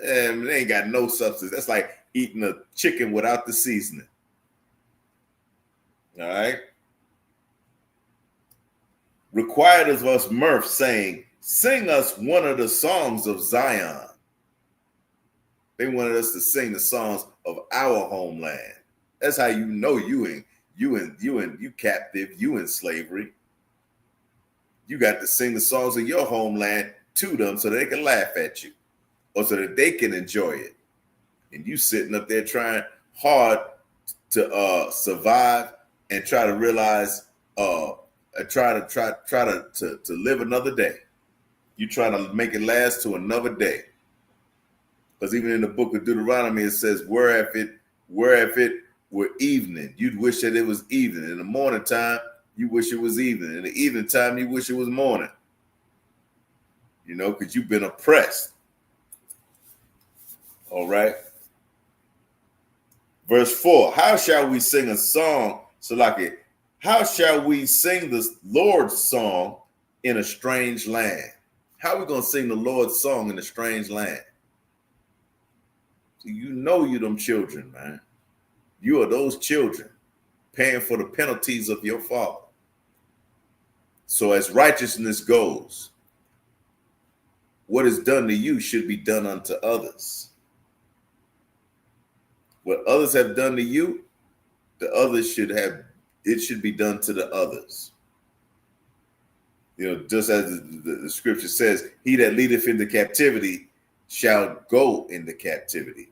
And they ain't got no substance. That's like eating a chicken without the seasoning. All right? Required of us mirth, saying, sing us one of the songs of Zion. They wanted us to sing the songs of our homeland. That's how you know you captive, you in slavery. You got to sing the songs of your homeland to them so they can laugh at you or so that they can enjoy it. And you sitting up there trying hard to survive and try to realize, try to live another day. You try to make it last to another day. Because even in the book of Deuteronomy, it says, where if it were evening, you'd wish that it was evening. In the morning time, you wish it was evening. In the evening time, you wish it was morning. You know, because you've been oppressed. All right. Verse 4, how shall we sing a song, Salaki? How shall we sing the Lord's song in a strange land? How are we going to sing the Lord's song in a strange land? So you know you them children, man. You are those children paying for the penalties of your father. So as righteousness goes, what is done to you should be done unto others. What others have done to you, the others should be done to the others. You know, just as the scripture says, he that leadeth into captivity shall go into captivity.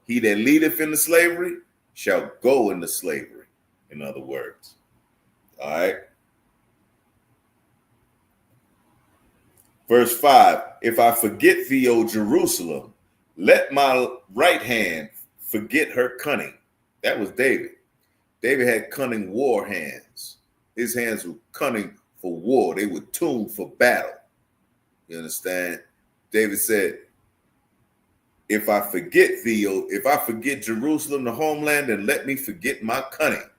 He that leadeth into slavery shall go into slavery, in other words. All right. Verse 5, if I forget thee, O Jerusalem, let my right hand forget her cunning. That was David. David had cunning war hands. His hands were cunning for war. They were tuned for battle. You understand? David said, if I forget thee, if I forget Jerusalem, the homeland, then let me forget my cunning.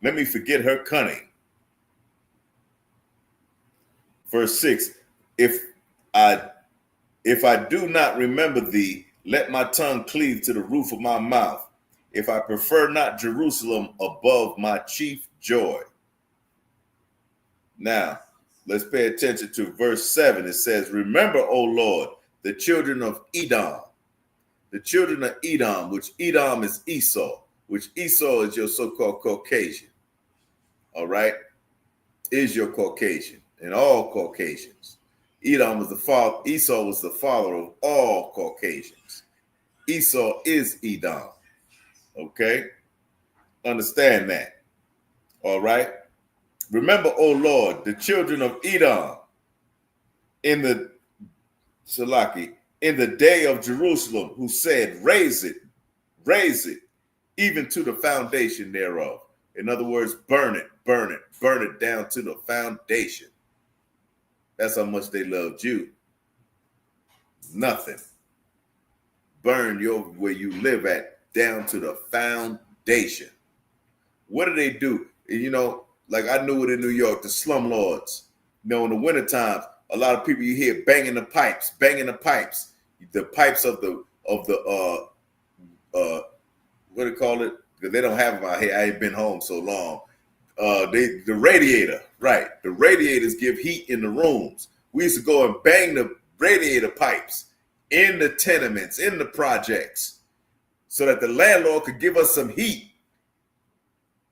Let me forget her cunning. Verse 6, if I do not remember thee, let my tongue cleave to the roof of my mouth. If I prefer not Jerusalem above my chief joy. Now, let's pay attention to verse 7. It says, remember, O Lord, the children of Edom. The children of Edom, which Edom is Esau, which Esau is your so-called Caucasian. All right? Is your Caucasian and all Caucasians. Edom was the father, Esau was the father of all Caucasians. Esau is Edom. Okay? Understand that. All right? Remember, O Lord, the children of Edom in the day of Jerusalem, who said, raise it, even to the foundation thereof. In other words, burn it down to the foundation. That's how much they loved you. Nothing. Burn where you live at down to the foundation. What do they do? You know, like I knew it in New York, the slumlords. You know, in the wintertime, a lot of people you hear banging the pipes. The pipes of the what do you call it? Because they don't have them out here. I ain't been home so long. The radiator, right? The radiators give heat in the rooms. We used to go and bang the radiator pipes in the tenements, in the projects, so that the landlord could give us some heat.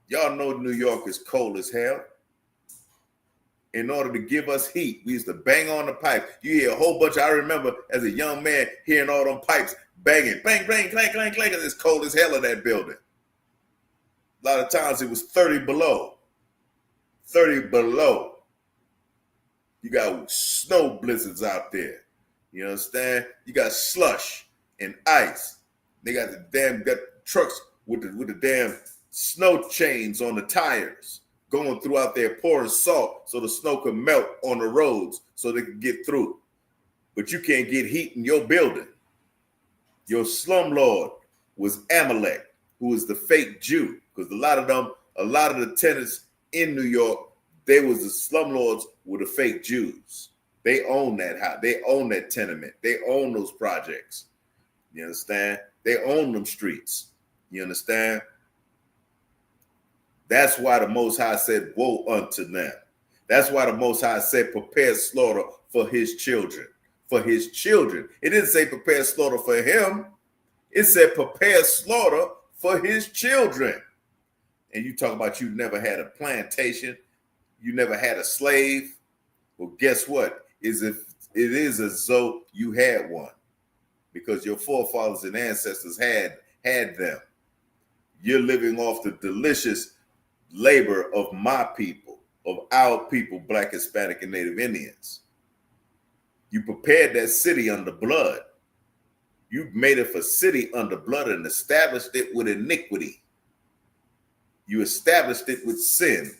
Y'all know New York is cold as hell. In order to give us heat, we used to bang on the pipe. You hear a whole bunch. I remember as a young man hearing all them pipes banging, bang, bang, clank, clank, clank. It's cold as hell in that building. A lot of times it was 30 below. 30 below. You got snow blizzards out there. You understand? You got slush and ice. They got got trucks with the damn snow chains on the tires going throughout there pouring salt so the snow can melt on the roads so they can get through. But you can't get heat in your building. Your slumlord was Amalek, who was the fake Jew. Because a lot of the tenants in New York, they was the slumlords were the fake Jews. They own that house. They own that tenement. They own those projects. You understand? They own them streets. You understand? That's why the Most High said, woe unto them. That's why the Most High said, prepare slaughter for his children, for his children. It didn't say prepare slaughter for him. It said prepare slaughter for his children. And you talk about you never had a plantation, you never had a slave. Well, guess what? It is as though you had one, because your forefathers and ancestors had them. You're living off the delicious labor of my people, of our people, Black, Hispanic, and Native Indians. You prepared that city under blood. You made it a city under blood and established it with iniquity. You established it with sin.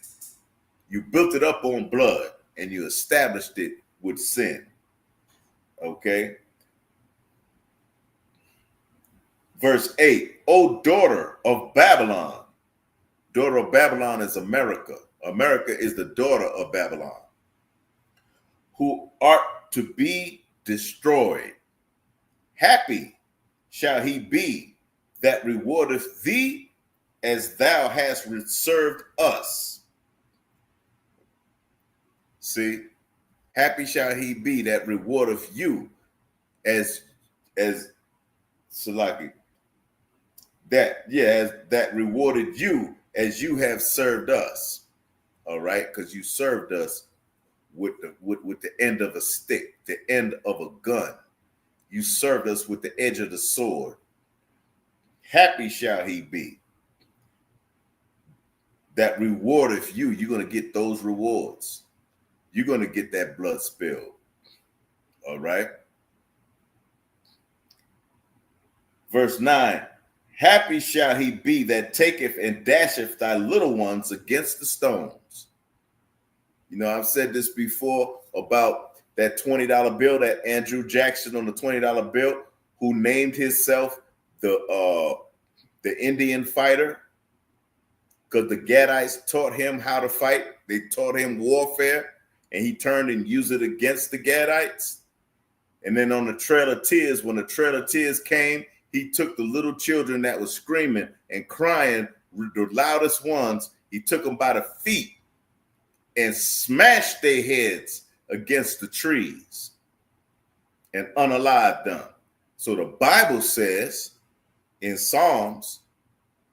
You built it up on blood and you established it with sin. Okay? Verse 8, O daughter of Babylon. Daughter of Babylon is America. America is the daughter of Babylon, who art to be destroyed. Happy shall he be that rewardeth thee as thou hast served us. See, happy shall he be that rewardeth you as Salaki. That rewarded you as you have served us. All right, because you served us with the end of a stick, the end of a gun. You served us with the edge of the sword. Happy shall he be that rewardeth you. You're going to get those rewards. You're going to get that blood spilled. All right. Verse 9. Happy shall he be that taketh and dasheth thy little ones against the stones. You know, I've said this before about that $20 bill, that Andrew Jackson on the $20 bill, who named himself the Indian fighter, because the Gadites taught him how to fight. They taught him warfare, and he turned and used it against the Gadites. And then on the Trail of Tears, when the Trail of Tears came, he took the little children that was screaming and crying, the loudest ones, he took them by the feet and smashed their heads against the trees and unalived them. So the Bible says in Psalms,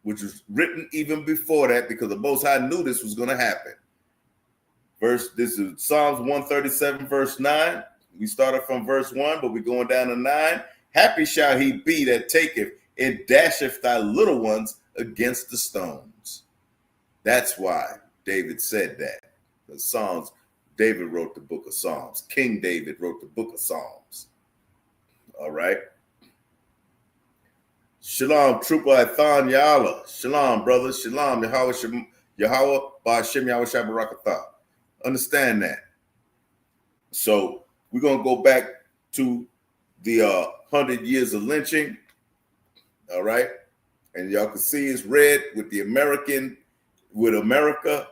which was written even before that, because the Most High knew this was going to happen. This is Psalms 137, verse 9. We started from verse 1, but we're going down to 9. Happy shall he be that taketh and dasheth thy little ones against the stones. That's why David said that. The Psalms, David wrote the book of Psalms. King David wrote the book of Psalms. All right. Shalom, Trooper Athan Ya'ala. Shalom, brothers. Shalom, Yahweh Ba'ashem Yahweh Shabbarakatah. Understand that. So we're going to go back to the 100 years of lynching. All right. And y'all can see it's red with the American, with America.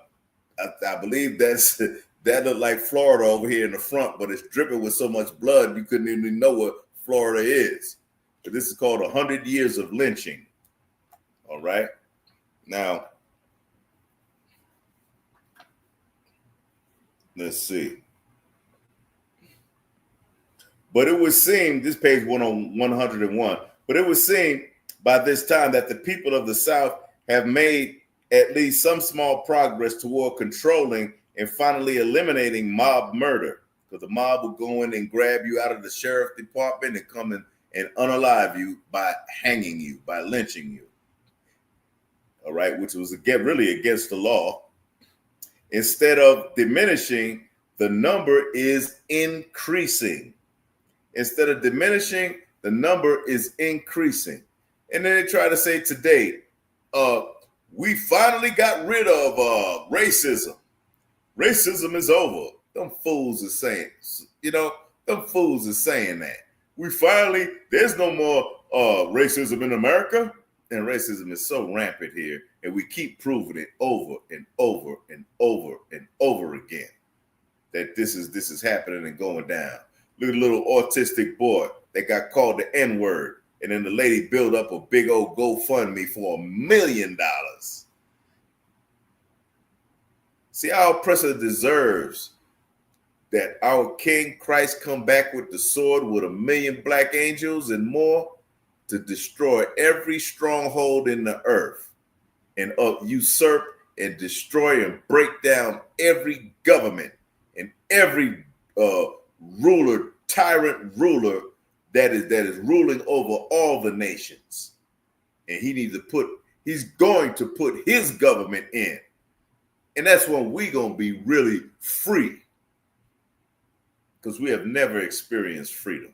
I believe that looked like Florida over here in the front, but it's dripping with so much blood you couldn't even know what Florida is. But this is called 100 years of lynching. All right. Now, let's see. But it would seem, this page 101, but it would seem by this time that the people of the South have made at least some small progress toward controlling and finally eliminating mob murder. Because the mob will go in and grab you out of the sheriff department and come in and unalive you by hanging you, by lynching you. All right, which was really against the law. Instead of diminishing, the number is increasing. Instead of diminishing, the number is increasing. And then they try to say today, we finally got rid of racism. Racism is over. Them fools are saying, them fools are saying that. There's no more racism in America. And racism is so rampant here. And we keep proving it over and over and over and over again that this is happening and going down. Look at a little autistic boy that got called the N-word. And then the lady built up a big old GoFundMe for $1 million. See, our oppressor deserves that our King Christ come back with the sword with 1,000,000 black angels and more to destroy every stronghold in the earth and usurp and destroy and break down every government and every tyrant ruler that is ruling over all the nations. And he's going to put his government in. And that's when we're going to be really free. Because we have never experienced freedom.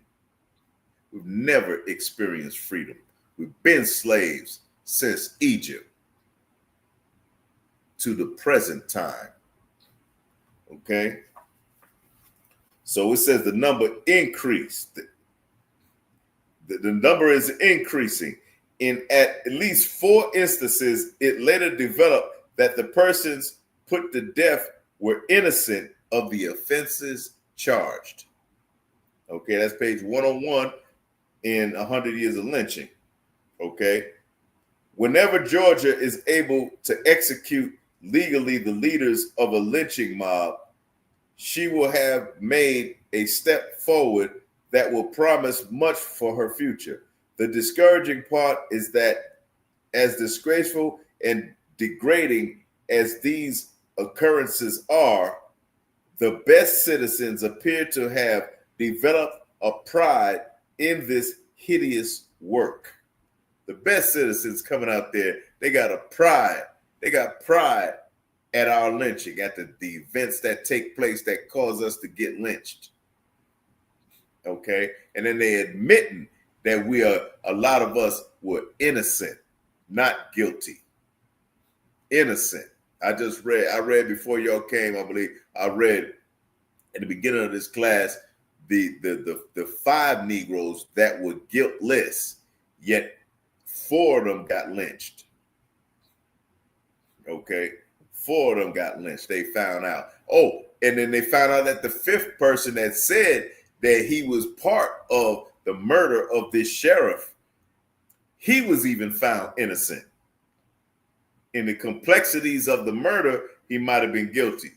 We've never experienced freedom. We've been slaves since Egypt to the present time. Okay? So it says the number increased. The number is increasing. In at least 4 instances, it later developed that the persons put to death were innocent of the offenses charged. Okay, that's page 101 in 100 Years of Lynching. Okay. Whenever Georgia is able to execute legally the leaders of a lynching mob, she will have made a step forward that will promise much for her future. The discouraging part is that as disgraceful and degrading as these occurrences are, the best citizens appear to have developed a pride in this hideous work. The best citizens coming out there, they got a pride. They got pride at our lynching, at the events that take place that cause us to get lynched. Okay? And then they admitting that a lot of us were innocent, not guilty. Innocent. I read before y'all came, I believe, I read at the beginning of this class, the 5 Negroes that were guiltless, yet 4 of them got lynched. Okay? 4 of them got lynched. They found out. Oh, and then they found out that the 5th person that said that he was part of the murder of this sheriff, he was even found innocent. In the complexities of the murder, he might have been guilty,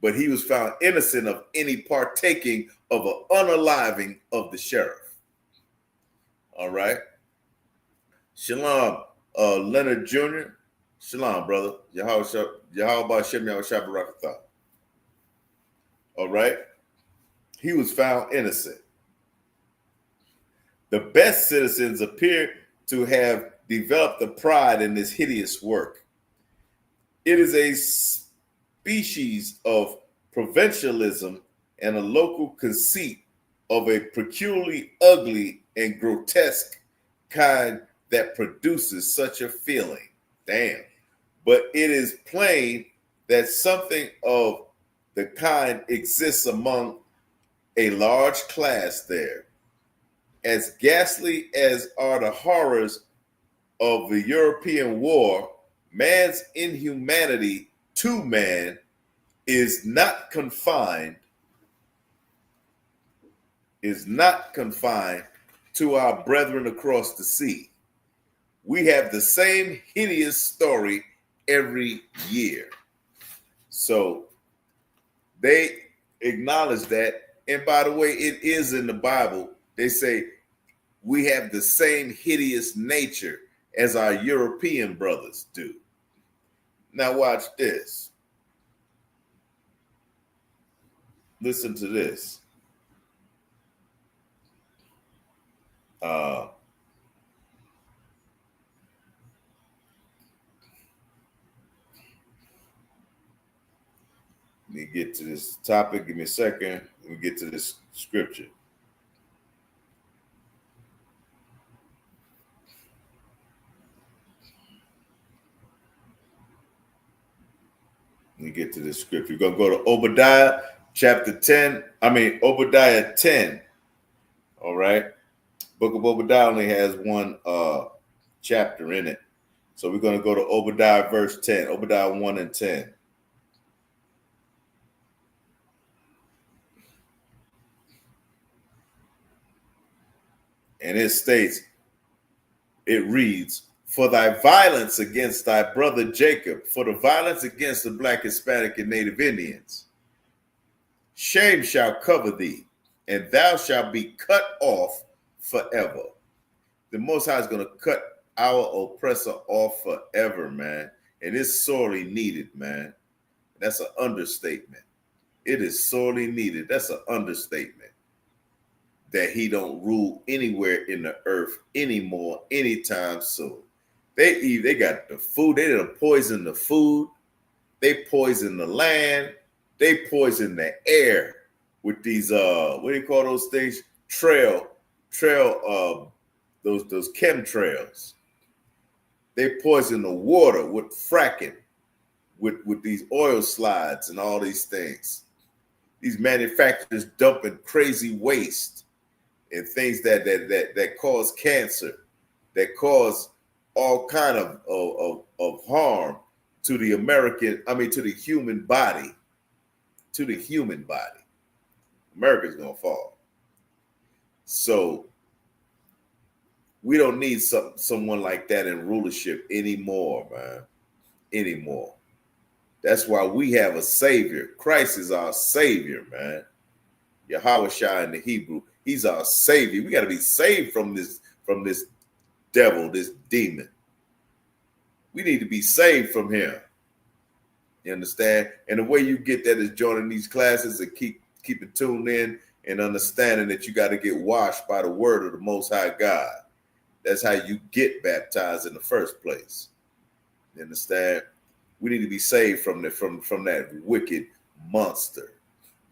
but he was found innocent of any partaking of an unaliving of the sheriff. All right. Shalom, Leonard Jr. Shalom, brother. Yahweh Shem Yahweh Shabbarakatah. All right. He was found innocent. The best citizens appear to have developed a pride in this hideous work. It is a species of provincialism and a local conceit of a peculiarly ugly and grotesque kind that produces such a feeling. Damn. But it is plain that something of the kind exists among a large class there. As ghastly as are the horrors of the European war, man's inhumanity to man is not confined to our brethren across the sea. We have the same hideous story every year. So they acknowledge that. And by the way, it is in the Bible. They say we have the same hideous nature as our European brothers do. Now watch this. Listen to this. Let me get to this topic. Give me a second. Let me get to this scripture. Let me get to this scripture. We're going to go to Obadiah Obadiah 10. All right. Book of Obadiah only has 1 chapter in it. So we're going to go to Obadiah verse 10, Obadiah 1 and 10. And it reads, for thy violence against thy brother Jacob, for the violence against the Black, Hispanic, and Native Indians, Shame shall cover thee, and thou shalt be cut off forever. The Most High is going to cut our oppressor off forever, man. And it's sorely needed, man. That's an understatement. It is sorely needed. That's an understatement. That he don't rule anywhere in the earth anymore, anytime soon. They got the food. They done poison the food. They poison the land. They poison the air with these what do you call those things? Those chemtrails. They poison the water with fracking, with these oil slides and all these things. These manufacturers dumping crazy waste and things that cause cancer, that cause all kind of harm to the to the human body. To the human body. America's gonna fall. So we don't need someone like that in rulership anymore, man. Anymore. That's why we have a savior. Christ is our savior, man. Yahweh Shai in the Hebrew. He's our savior. We got to be saved from this devil, this demon. We need to be saved from him. You understand? And the way you get that is joining these classes and keep it tuned in and understanding that you got to get washed by the word of the Most High God. That's how you get baptized in the first place. You understand? We need to be saved from that wicked monster.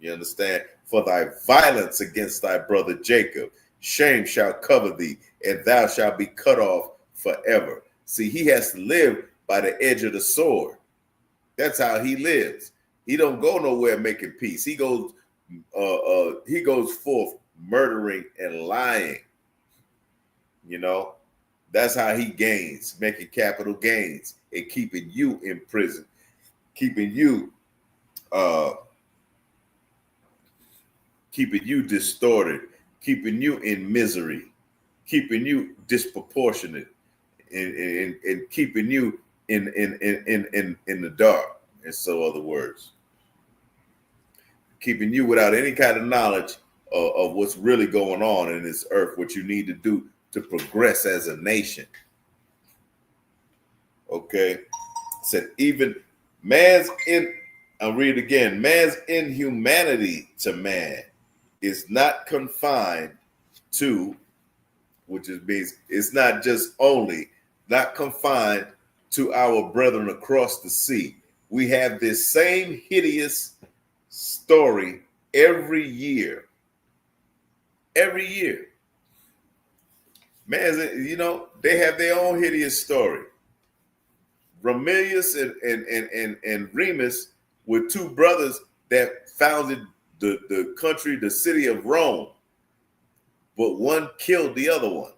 You understand? For thy violence against thy brother Jacob, shame shall cover thee, and thou shalt be cut off forever. See, he has to live by the edge of the sword. That's how he lives. He don't go nowhere making peace. He goes forth murdering and lying. You know, that's how he gains, making capital gains and keeping you in prison, keeping you distorted, keeping you in misery, keeping you disproportionate, and keeping you in the dark, in so other words. Keeping you without any kind of knowledge of what's really going on in this earth, what you need to do to progress as a nation. Okay. Said even I'll read it again. Man's inhumanity to man is not confined to, which means it's not just only, not confined to our brethren across the sea. We have this same hideous story every year. Every year. Man, they have their own hideous story. Romulus and Remus were two brothers that founded the country, the city of Rome. But one killed the other one.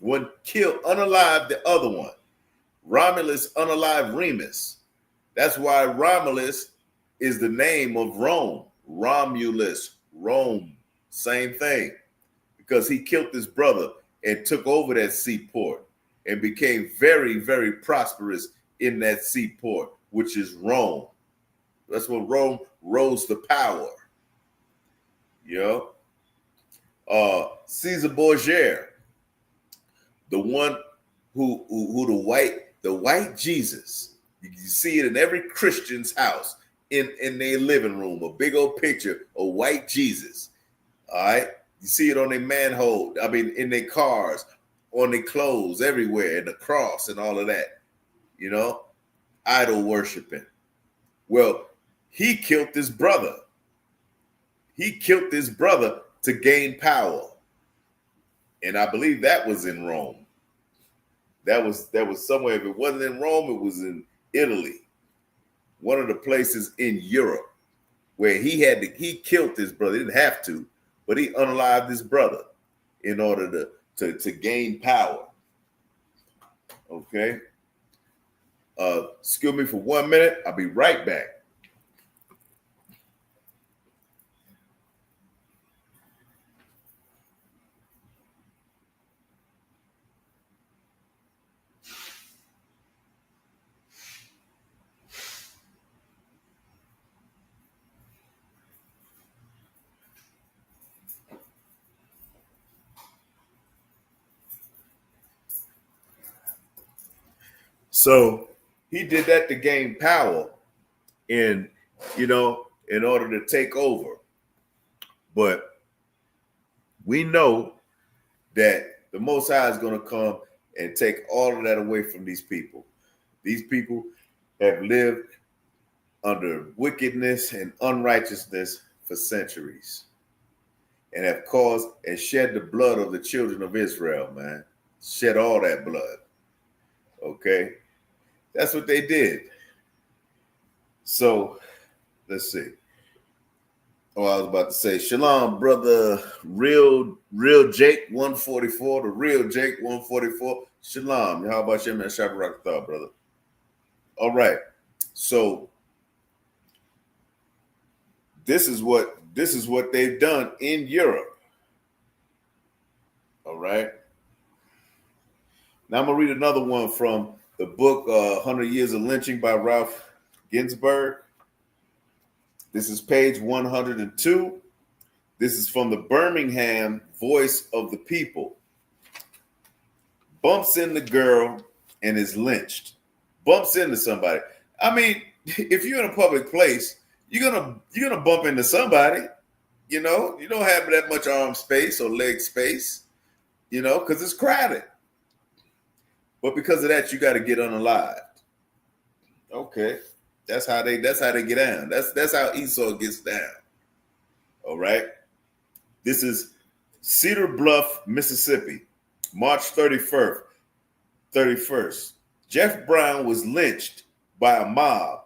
One killed, unalived the other one. Romulus unalived Remus. That's why Romulus is the name of Rome. Romulus, Rome, same thing. Because he killed his brother and took over that seaport and became very, very prosperous in that seaport, which is Rome. That's when Rome rose to power. You know? Caesar Borgia, the one who the white Jesus. You see it in every Christian's house, in their living room, a big old picture of white Jesus. All right. You see it on their manhole, in their cars, on their clothes, everywhere, and the cross and all of that. You know, idol worshiping. Well, he killed his brother. He killed his brother to gain power. And I believe that was in Rome. That was somewhere. If it wasn't in Rome, it was in Italy. One of the places in Europe where he killed his brother. He didn't have to, but he unalived his brother in order to gain power. Okay. Excuse me for 1 minute. I'll be right back. So he did that to gain power in, in order to take over. But we know that the Most High is going to come and take all of that away from these people. These people have lived under wickedness and unrighteousness for centuries and have caused and shed the blood of the children of Israel, man. Shed all that blood. Okay? That's what they did. So, let's see. Oh, I was about to say, Shalom, brother, real Jake 144, the real Jake 144. Shalom. How about you, man? Shabbat thought, brother. All right. So this is what they've done in Europe. All right. Now I'm gonna read another one from the book 100 Years of Lynching by Ralph Ginsburg. This is page 102. This is from the Birmingham Voice of the People. Bumps into girl and is lynched. Bumps into somebody. I mean, if you're in a public place, you're gonna bump into somebody. You know, you don't have that much arm space or leg space, because it's crowded. But because of that, you got to get unalived. Okay. That's how they get down. That's how Esau gets down. All right. This is Cedar Bluff, Mississippi, March 31st. Jeff Brown was lynched by a mob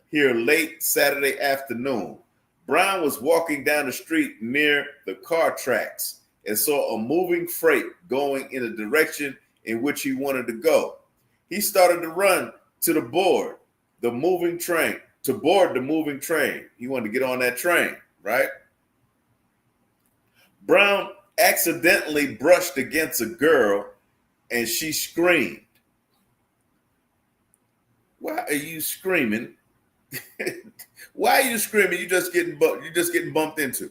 here late Saturday afternoon. Brown was walking down the street near the car tracks and saw a moving freight going in a direction in which he wanted to go. He started to run to board the moving train. He wanted to get on that train, right? Brown accidentally brushed against a girl and she screamed. Why are you screaming? Why are you screaming? You're just getting bumped into.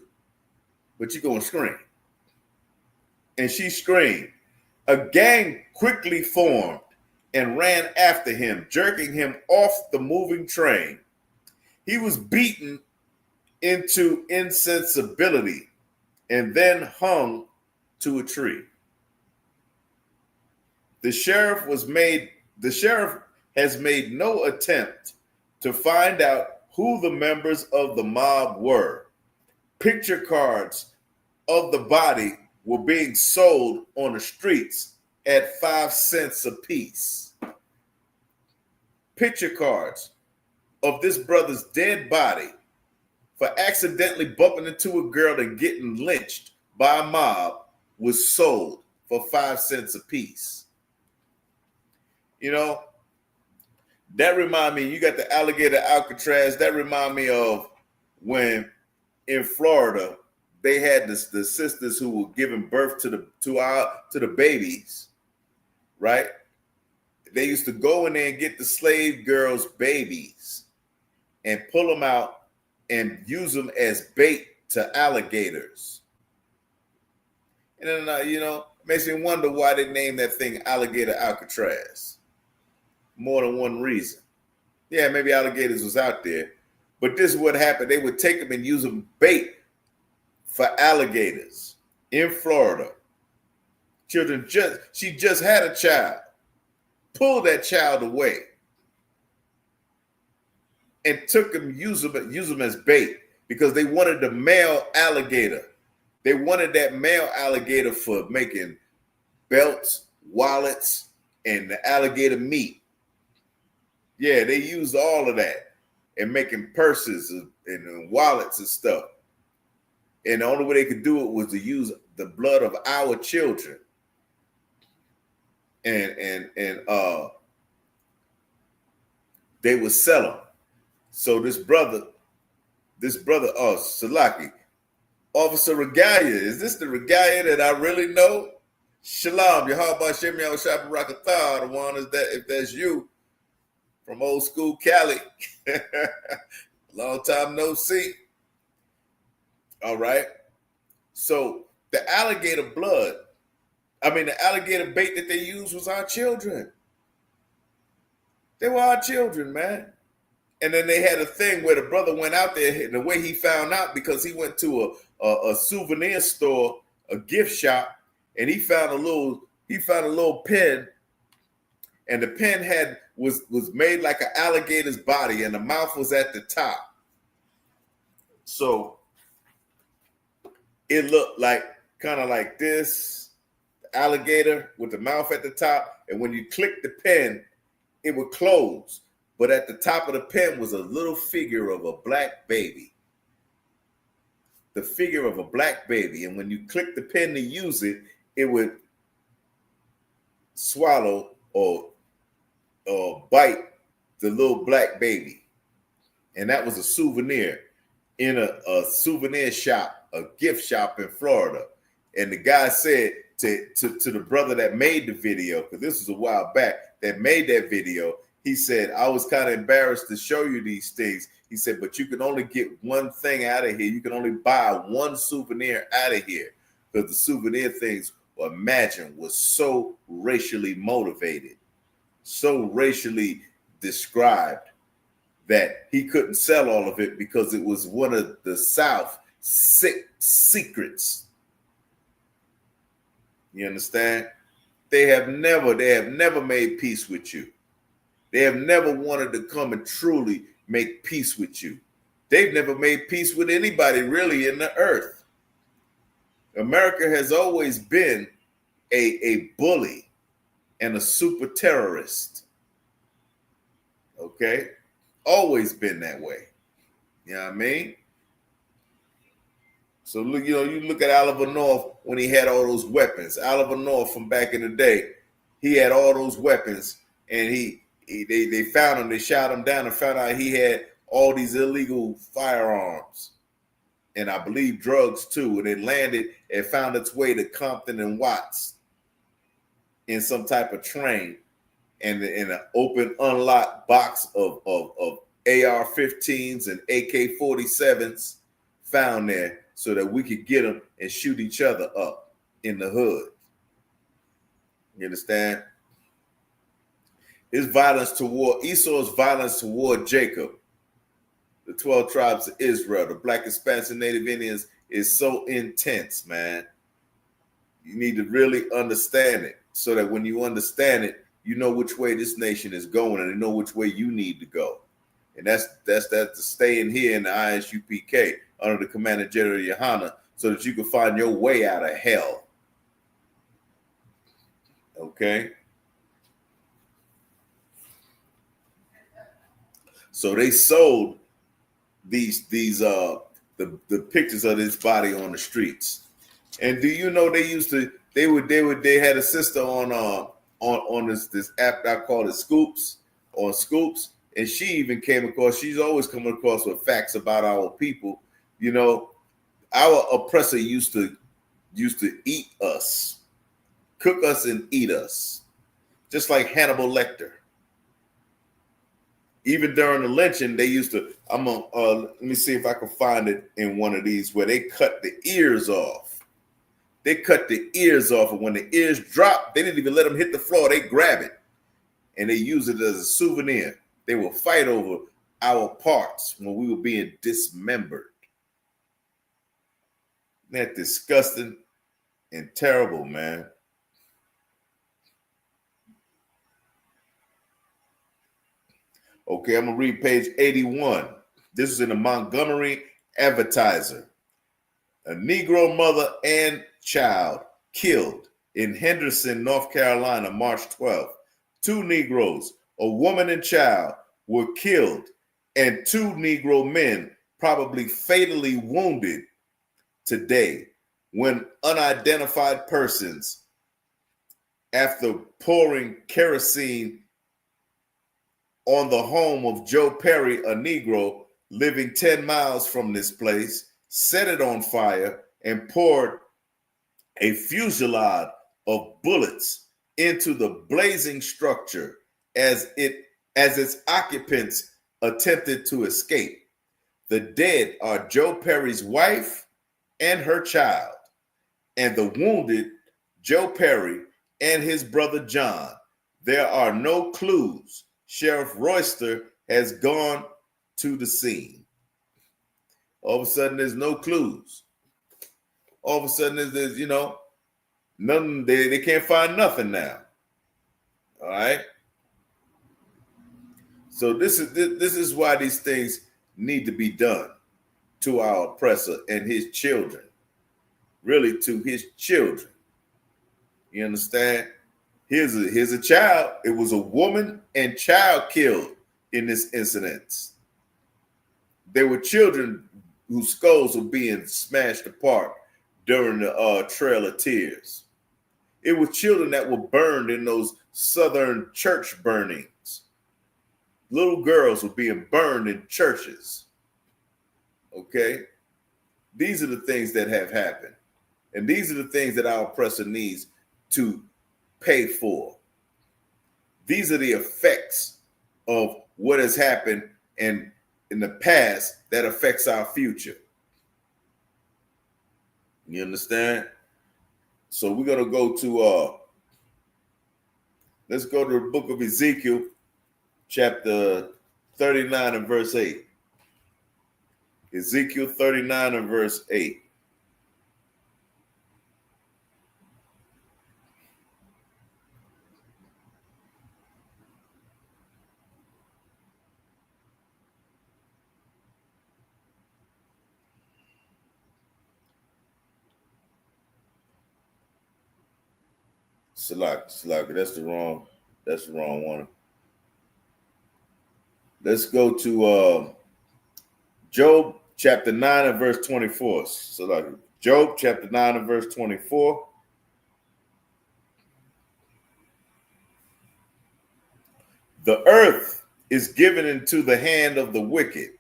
But you're going to scream. And she screamed. A gang quickly formed and ran after him, jerking him off the moving train. He was beaten into insensibility and then hung to a tree. The sheriff has made no attempt to find out who the members of the mob were. Picture cards of the body were being sold on the streets at 5 cents a piece. Picture cards of this brother's dead body for accidentally bumping into a girl and getting lynched by a mob was sold for 5 cents a piece. That remind me, you got the alligator Alcatraz. That remind me of when in Florida, they had the sisters who were giving birth to the babies, right? They used to go in there and get the slave girls' babies and pull them out and use them as bait to alligators. And then, makes me wonder why they named that thing Alligator Alcatraz. More than one reason. Yeah, maybe alligators was out there, but this is what happened. They would take them and use them bait for alligators in Florida. She just had a child. Pulled that child away and took him, use them as bait because they wanted the male alligator. They wanted that male alligator for making belts, wallets, and the alligator meat. Yeah, they used all of that and making purses and wallets and stuff. And the only way they could do it was to use the blood of our children. And they would sell them. So this brother, Salaki, Officer Regalia, is this the Regalia that I really know? Shalom, Yahweh Shem Yahweh Shabbat Rakatah, the one is that, if that's you, from old school Cali. Long time no see. All right. So the alligator bait that they used was our children. They were our children, man. And then they had a thing where the brother went out there, and the way he found out, because he went to a souvenir store, a gift shop, and he found a little pen, and the pen was made like an alligator's body, and the mouth was at the top. So it looked like kind of like this alligator with the mouth at the top, and when you click the pen, it would close. But at the top of the pen was a little figure of a black baby. The figure of a black baby. And when you click the pen to use it, it would swallow or bite the little black baby. And that was a souvenir in a souvenir shop, a gift shop in Florida. And the guy said to the brother that made the video, because this was a while back, that made that video, he said, I was kind of embarrassed to show you these things. He said, but you can only get one thing out of here. You can only buy one souvenir out of here, because the souvenir things, imagine, was so racially motivated, so racially described, that he couldn't sell all of it because it was one of the South's secrets. You understand? They have never made peace with you. They have never wanted to come and truly make peace with you. They've never made peace with anybody really in the earth. America has always been a bully and a super terrorist. Okay? Always been that way. You know what I mean? So look, you look at Oliver North when he had all those weapons. Oliver North from back in the day, he had all those weapons, and they found him, they shot him down and found out he had all these illegal firearms and I believe drugs too. And it landed and found its way to Compton and Watts in some type of train, and in an open, unlocked box of AR-15s and AK-47s found there so that we could get them and shoot each other up in the hood. You understand? Esau's violence toward Jacob, the 12 tribes of Israel, the Black expansive Native Indians, is so intense, man. You need to really understand it, so that when you understand it, you know which way this nation is going, and you know which way you need to go. And that's to stay in here in the ISUPK under the command of General Yohana, so that you can find your way out of hell. Okay? So they sold the pictures of this body on the streets. And do you know they had a sister on this app I call it Scoops, and she even came across, she's always coming across with facts about our people. You know, our oppressor used to eat us, cook us and eat us, just like Hannibal Lecter. Even during the lynching, they used to, let me see if I can find it in one of these where they cut the ears off. They cut the ears off, and when the ears drop, they didn't even let them hit the floor. They grab it, and they use it as a souvenir. They will fight over our parts when we were being dismembered. Isn't that disgusting and terrible, man? Okay, I'm going to read page 81. This is in the Montgomery Advertiser. A Negro mother and child killed in Henderson, North Carolina, March 12th. 2 Negroes, a woman and child, were killed, and 2 Negro men probably fatally wounded today when unidentified persons, after pouring kerosene on the home of Joe Perry, a Negro living 10 miles from this place, set it on fire and poured a fusillade of bullets into the blazing structure as its occupants attempted to escape. The dead are Joe Perry's wife and her child, and the wounded Joe Perry and his brother John. There are no clues Sheriff Royster has gone to the scene. All of a sudden, there's no clues. All of a sudden, there's nothing. They can't find nothing now. All right. So this is why these things need to be done to our oppressor and his children. Really, to his children. You understand? Here's a child. It was a woman and child killed in this incident. There were children whose skulls were being smashed apart during the Trail of Tears. It was children that were burned in those southern church burnings. Little girls were being burned in churches. Okay? These are the things that have happened. And these are the things that our oppressor needs to pay for. These are the effects of what has happened and in the past that affects our future. You understand? So we're going to go to, let's go to the book of Ezekiel, chapter 39 and verse 8. Ezekiel 39 and verse 8. Salak, that's the wrong one. Let's go to Job chapter 9 and verse 24. Salak, Job chapter 9 and verse 24. The earth is given into the hand of the wicked.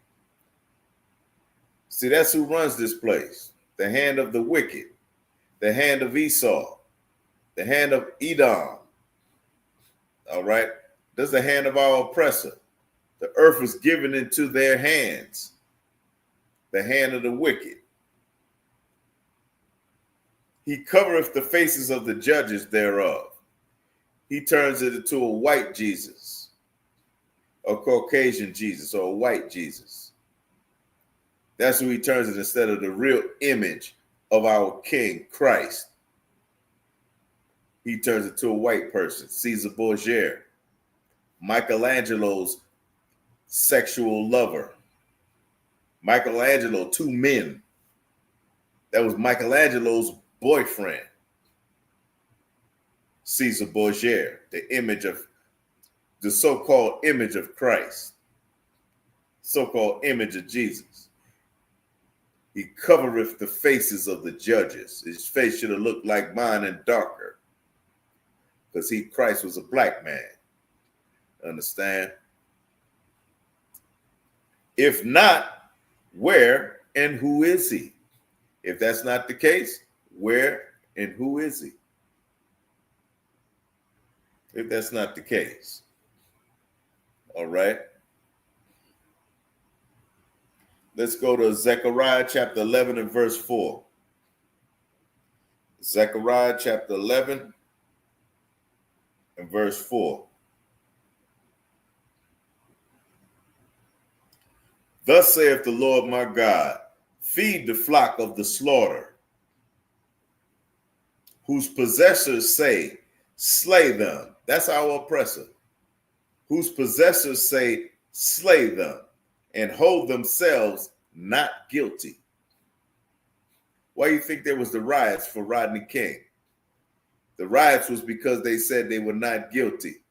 See, that's who runs this place. The hand of the wicked, the hand of Esau, the hand of Edom. All right. That's the hand of our oppressor. The earth was given into their hands, the hand of the wicked. He covereth the faces of the judges thereof. He turns it into a white Jesus, a Caucasian Jesus, or a white Jesus. That's who he turns it instead of the real image of our King, Christ. He turns it to a white person, Caesar Borgia, Michelangelo's sexual lover. Michelangelo, two men. That was Michelangelo's boyfriend. Caesar Borgia, the so-called image of Christ, so-called image of Jesus. He covereth the faces of the judges. His face should have looked like mine and darker, because Christ was a black man. Understand? If not, where and who is he? If that's not the case, where and who is he? If that's not the case. All right. Let's go to Zechariah chapter 11 and verse 4. Zechariah chapter 11 and verse 4. Thus saith the Lord my God, feed the flock of the slaughter, whose possessors say, slay them. That's our oppressor. Whose possessors say, slay them, and hold themselves not guilty. Why do you think there was the riots for Rodney King? The riots was because they said they were not guilty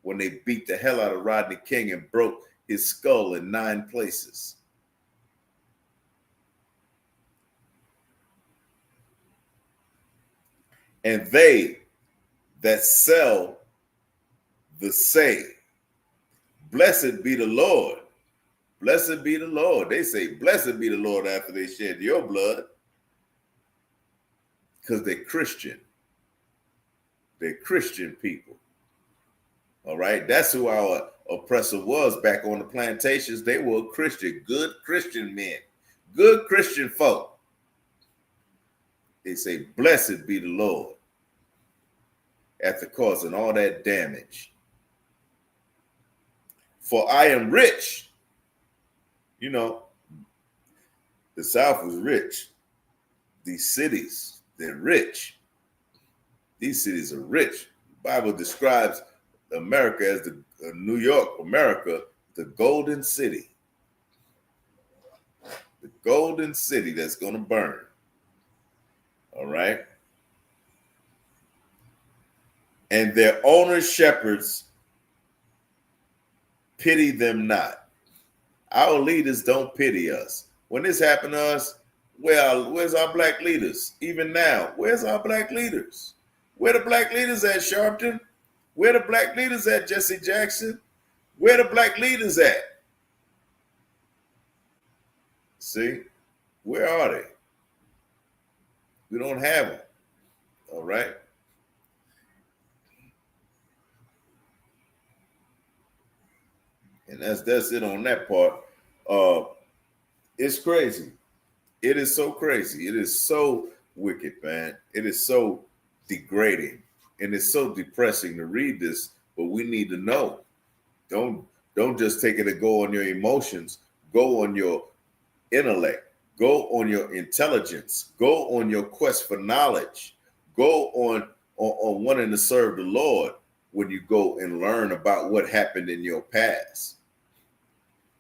when they beat the hell out of Rodney King and broke his skull in 9 places. And they that sell the say, blessed be the Lord. Blessed be the Lord. They say, blessed be the Lord after they shed your blood, because they're Christian. They're Christian people. All right. That's who our oppressor was back on the plantations. They were Christian, good Christian men, good Christian folk. They say, blessed be the Lord, after causing all that damage. For I am rich. You know, the South was rich. These cities, they're rich. These cities are rich. The Bible describes America as the New York, America, the golden city. The golden city that's going to burn. All right. And their owners, shepherds, pity them not. Our leaders don't pity us. When this happened to us, where's our black leaders? Even now, where's our black leaders? Where the black leaders at, Sharpton? Where the black leaders at, Jesse Jackson? Where the black leaders at? See, where are they? We don't have them. All right. And that's it on that part. It's crazy. It is so crazy. It is so wicked, man. It is so degrading, and it's so depressing to read this. But we need to know. Don't just take it and go on your emotions. Go on your intellect. Go on your intelligence. Go on your quest for knowledge. Go on wanting to serve the Lord when you go and learn about what happened in your past.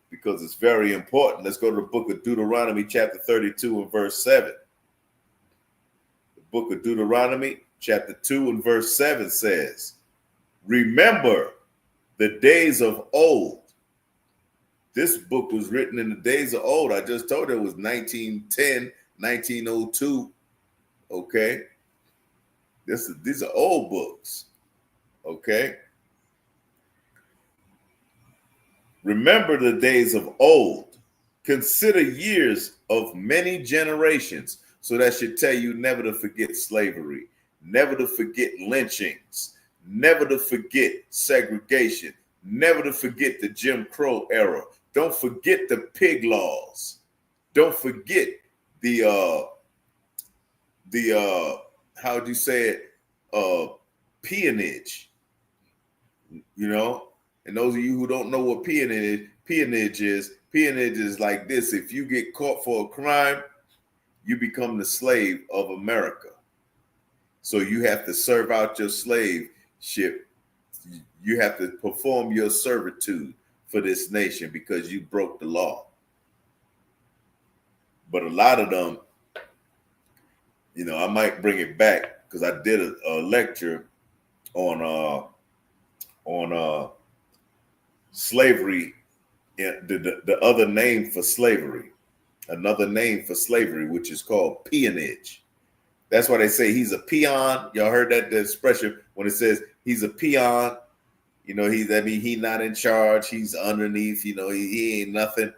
Because it's very important. Let's go to the book of Deuteronomy, chapter 32 and verse 7. The book of Deuteronomy, chapter 2 and verse 7 says, remember the days of old. This book was written in the days of old. I just told you it was 1910, 1902. Okay? These are old books. Okay? Remember the days of old. Consider years of many generations. So that should tell you never to forget slavery, never to forget lynchings, never to forget segregation, never to forget the Jim Crow era. Don't forget the pig laws. Don't forget the how do you say it? Peonage. You know? And those of you who don't know what peonage is like this. If you get caught for a crime, you become the slave of America. So you have to serve out your slaveship. You have to perform your servitude for this nation because you broke the law. But a lot of them, you know, I might bring it back because I did a lecture on slavery, the other name for slavery, another name for slavery, which is called peonage. That's why they say he's a peon. Y'all heard that expression when it says he's a peon. You know, he's not in charge. He's underneath. You know, he ain't nothing.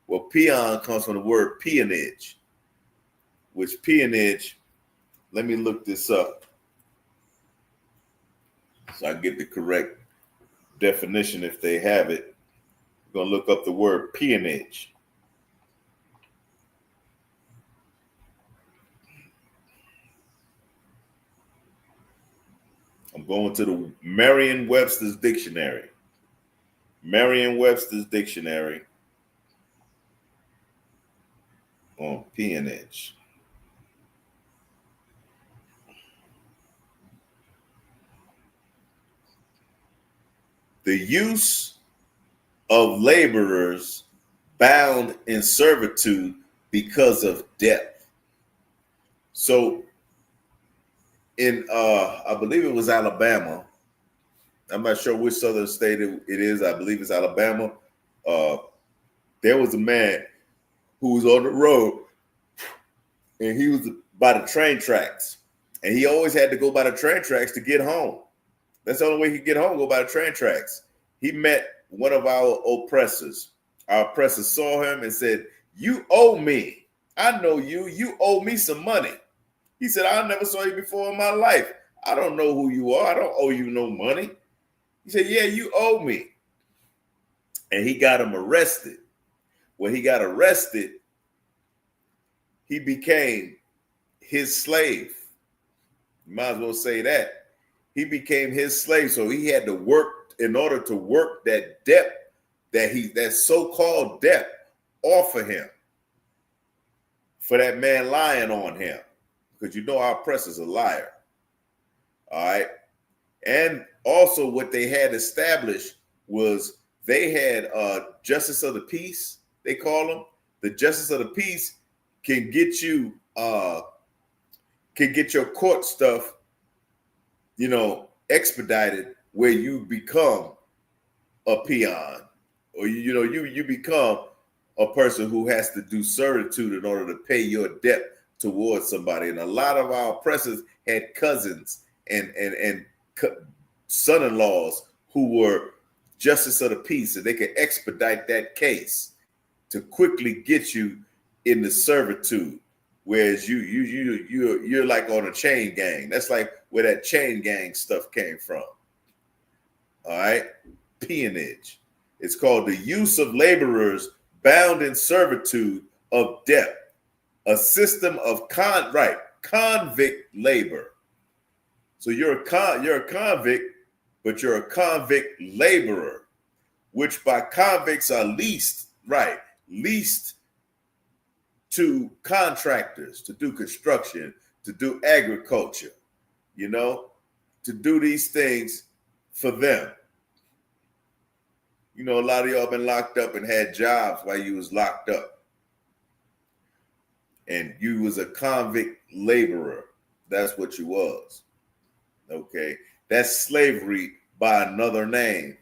Well, peon comes from the word peonage, which peonage. Let me look this up so I get the correct definition if they have it. We're going to look up the word peonage. I'm going to the Merriam-Webster's dictionary. Merriam-Webster's dictionary on peonage. The use of laborers bound in servitude because of debt. So in I believe it was Alabama. I'm not sure which southern state it is. I believe it's Alabama. There was a man who was on the road and he was by the train tracks. And he always had to go by the train tracks to get home. That's the only way he could get home, go by the train tracks. He met one of our oppressors. Our oppressor saw him and said, "You owe me. I know you. You owe me some money." He said, "I never saw you before in my life. I don't know who you are. I don't owe you no money." He said, "Yeah, you owe me." And he got him arrested. When he got arrested, he became his slave. You might as well say that. He became his slave. So he had to work in order to work that debt that so-called debt off of him for that man lying on him. Because you know our press is a liar. All right. And also what they had established was they had justice of the peace, they call them. The justice of the peace can get you your court stuff, expedited, where you become a peon, or you become a person who has to do servitude in order to pay your debt towards somebody. And a lot of our oppressors had cousins and son-in-laws who were justice of the peace, and they could expedite that case to quickly get you into servitude. Whereas you're like on a chain gang. That's like where that chain gang stuff came from. All right, peonage. It's called the use of laborers bound in servitude of debt, a system of convict labor. So you're a convict, but you're a convict laborer, which by convicts are leased to contractors to do construction, to do agriculture, to do these things for them. A lot of y'all been locked up and had jobs while you was locked up. And you was a convict laborer. That's what you was. Okay. That's slavery by another name.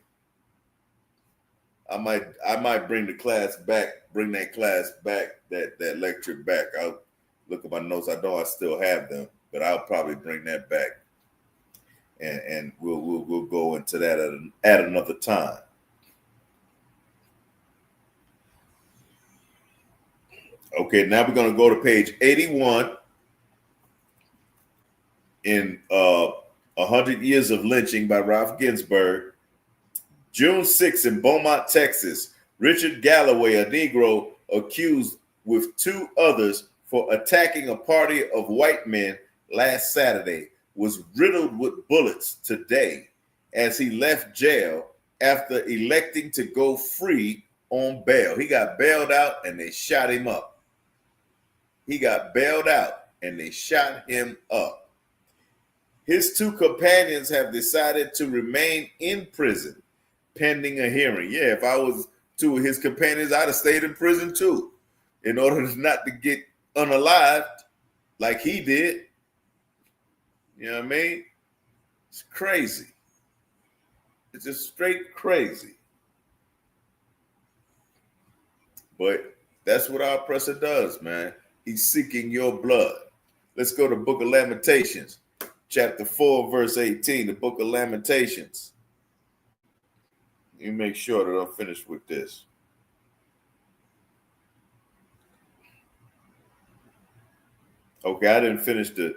I might bring that class back, that lecture back. I'll look at my notes. I know I still have them, but I'll probably bring that back. And we'll go into that at another time. Okay, now we're going to go to page 81 in 100 Years of Lynching by Ralph Ginsburg. June 6 in Beaumont, Texas, Richard Galloway, a Negro accused with two others for attacking a party of white men last Saturday, was riddled with bullets today as he left jail after electing to go free on bail. He got bailed out and they shot him up. He got bailed out and they shot him up. His two companions have decided to remain in prison pending a hearing. Yeah, if I was two of his companions, I'd have stayed in prison too, in order not to get unalived like he did. You know what I mean? It's crazy. It's just straight crazy. But that's what our oppressor does, man. He's seeking your blood. Let's go to Book of Lamentations, chapter 4, verse 18, the Book of Lamentations. Let me make sure that I'm finished with this. Okay, I didn't finish the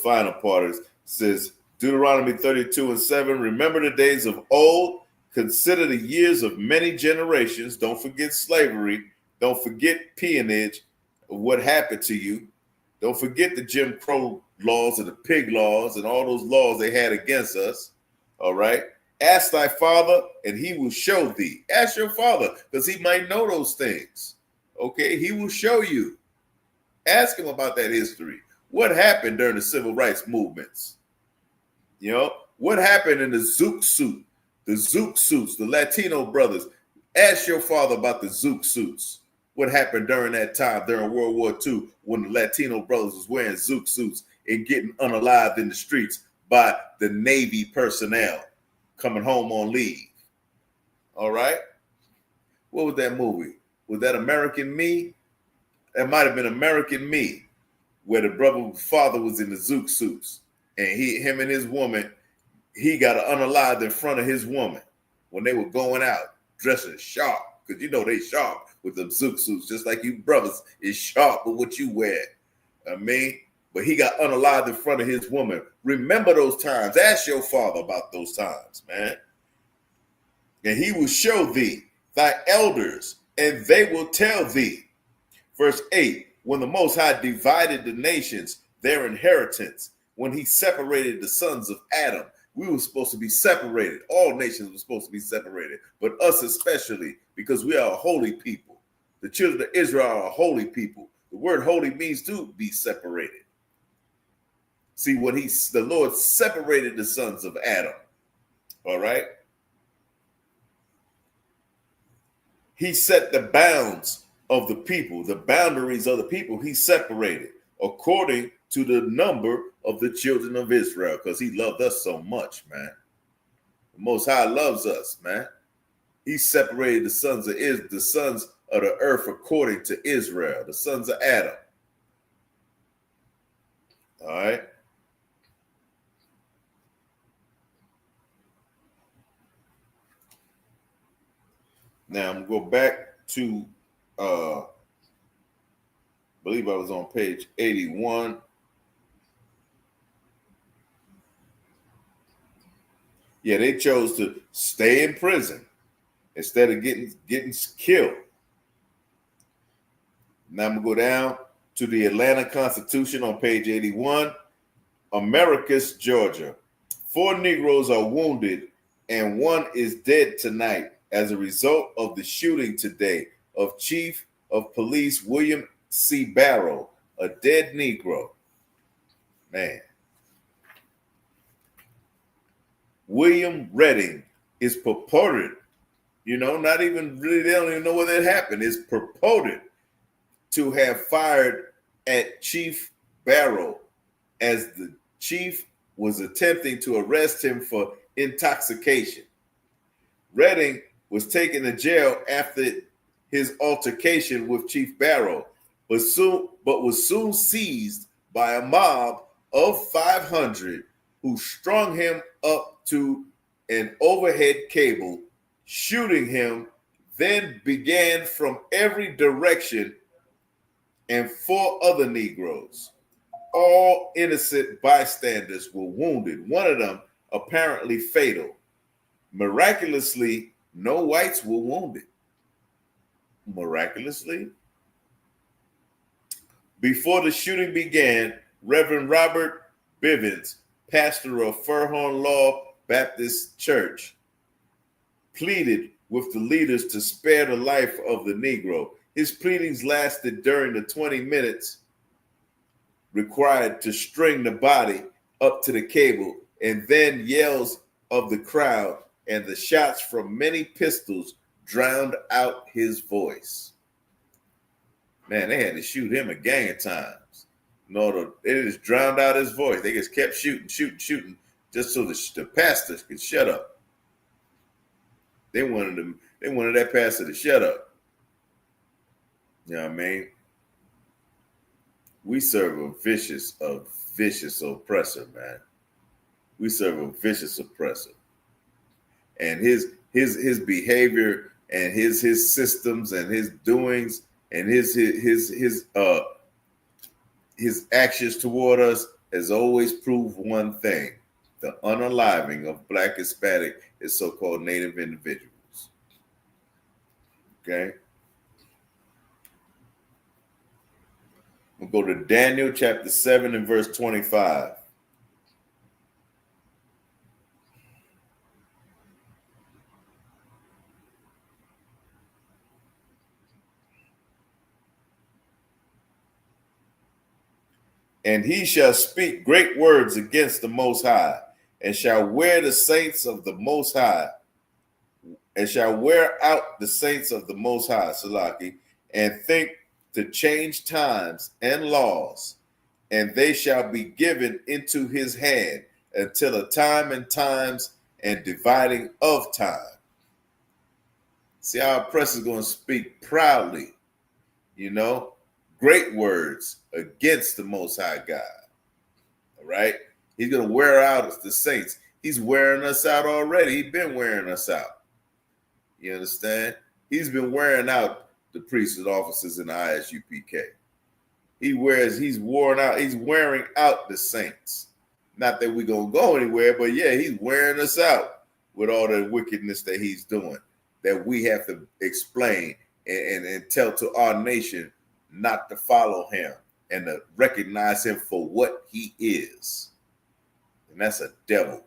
final part. It says, Deuteronomy 32:7, remember the days of old, consider the years of many generations. Don't forget slavery. Don't forget peonage, of what happened to you. Don't forget the Jim Crow laws and the pig laws and all those laws they had against us. All right. Ask thy father and he will show thee. Ask your father because he might know those things. Okay. He will show you. Ask him about that history. What happened during the civil rights movements? What happened in the Zook suit, the Latino brothers? Ask your father about the Zook suits. What happened during that time, during World War II, when the Latino brothers was wearing Zook suits and getting unalived in the streets by the Navy personnel coming home on leave. All right. What was that movie? Was that American Me? It might have been American Me, where the father was in the Zook suits, and him and his woman, he got unalived in front of his woman when they were going out dressing sharp, because they sharp with them Zook suits, just like you brothers is sharp with what you wear. But he got unalived in front of his woman. Remember those times. Ask your father about those times, man. And he will show thee thy elders, and they will tell thee. Verse 8, when the Most High divided the nations, their inheritance, when he separated the sons of Adam, We were supposed to be separated. All nations were supposed to be separated, but us especially, because we are a holy people. The children of Israel are a holy people. The word holy means to be separated. See, when the Lord separated the sons of Adam, all right? He set the bounds of the people, the boundaries of the people, he separated according to the number of the children of Israel, because he loved us so much, man. The Most High loves us, man. He separated the sons of the earth according to Israel, the sons of Adam. All right. Now I'm gonna go back to I believe I was on page 81. Yeah, they chose to stay in prison instead of getting killed. Now I'm gonna go down to the Atlanta Constitution on page 81. Americus, Georgia. 4 Negroes are wounded and 1 is dead tonight as a result of the shooting today of Chief of Police William C. Barrow, a dead Negro. Man. William Redding is purported, not even really, they don't even know whether it happened, is purported to have fired at Chief Barrow as the chief was attempting to arrest him for intoxication. Redding was taken to jail after his altercation with Chief Barrow, but was soon seized by a mob of 500 who strung him up to an overhead cable, shooting him, then began from every direction, and 4 other Negroes. All innocent bystanders were wounded, one of them apparently fatal. Miraculously, no whites were wounded. Miraculously. Before the shooting began, Reverend Robert Bivens, pastor of Furhorn Law Baptist Church, pleaded with the leaders to spare the life of the Negro. His pleadings lasted during the 20 minutes required to string the body up to the cable, and then yells of the crowd and the shots from many pistols drowned out his voice. Man, they had to shoot him a gang of times. They just drowned out his voice. They just kept shooting, just so the pastor could shut up. They wanted that pastor to shut up. You know what I mean? We serve a vicious oppressor, man. We serve a vicious oppressor. And his behavior and his systems and his doings and his actions toward us has always proved one thing: the unaliving of Black, Hispanic, and so-called Native individuals. Okay? We'll go to Daniel chapter 7 and verse 25. And he shall speak great words against the Most High, and shall wear the saints of the Most High, and shall wear out the saints of the Most High, Salaki, and think to change times and laws, and they shall be given into his hand until a time and times and dividing of time. See, our oppressor is going to speak proudly, great words against the Most High God. All right? He's going to wear out the saints. He's wearing us out already. He's been wearing us out. You understand? He's been wearing out the priests and officers in the ISUPK. He's wearing out the saints. Not that we're going to go anywhere, but yeah, he's wearing us out with all the wickedness that he's doing, that we have to explain and tell to our nation not to follow him and to recognize him for what he is. And that's a devil.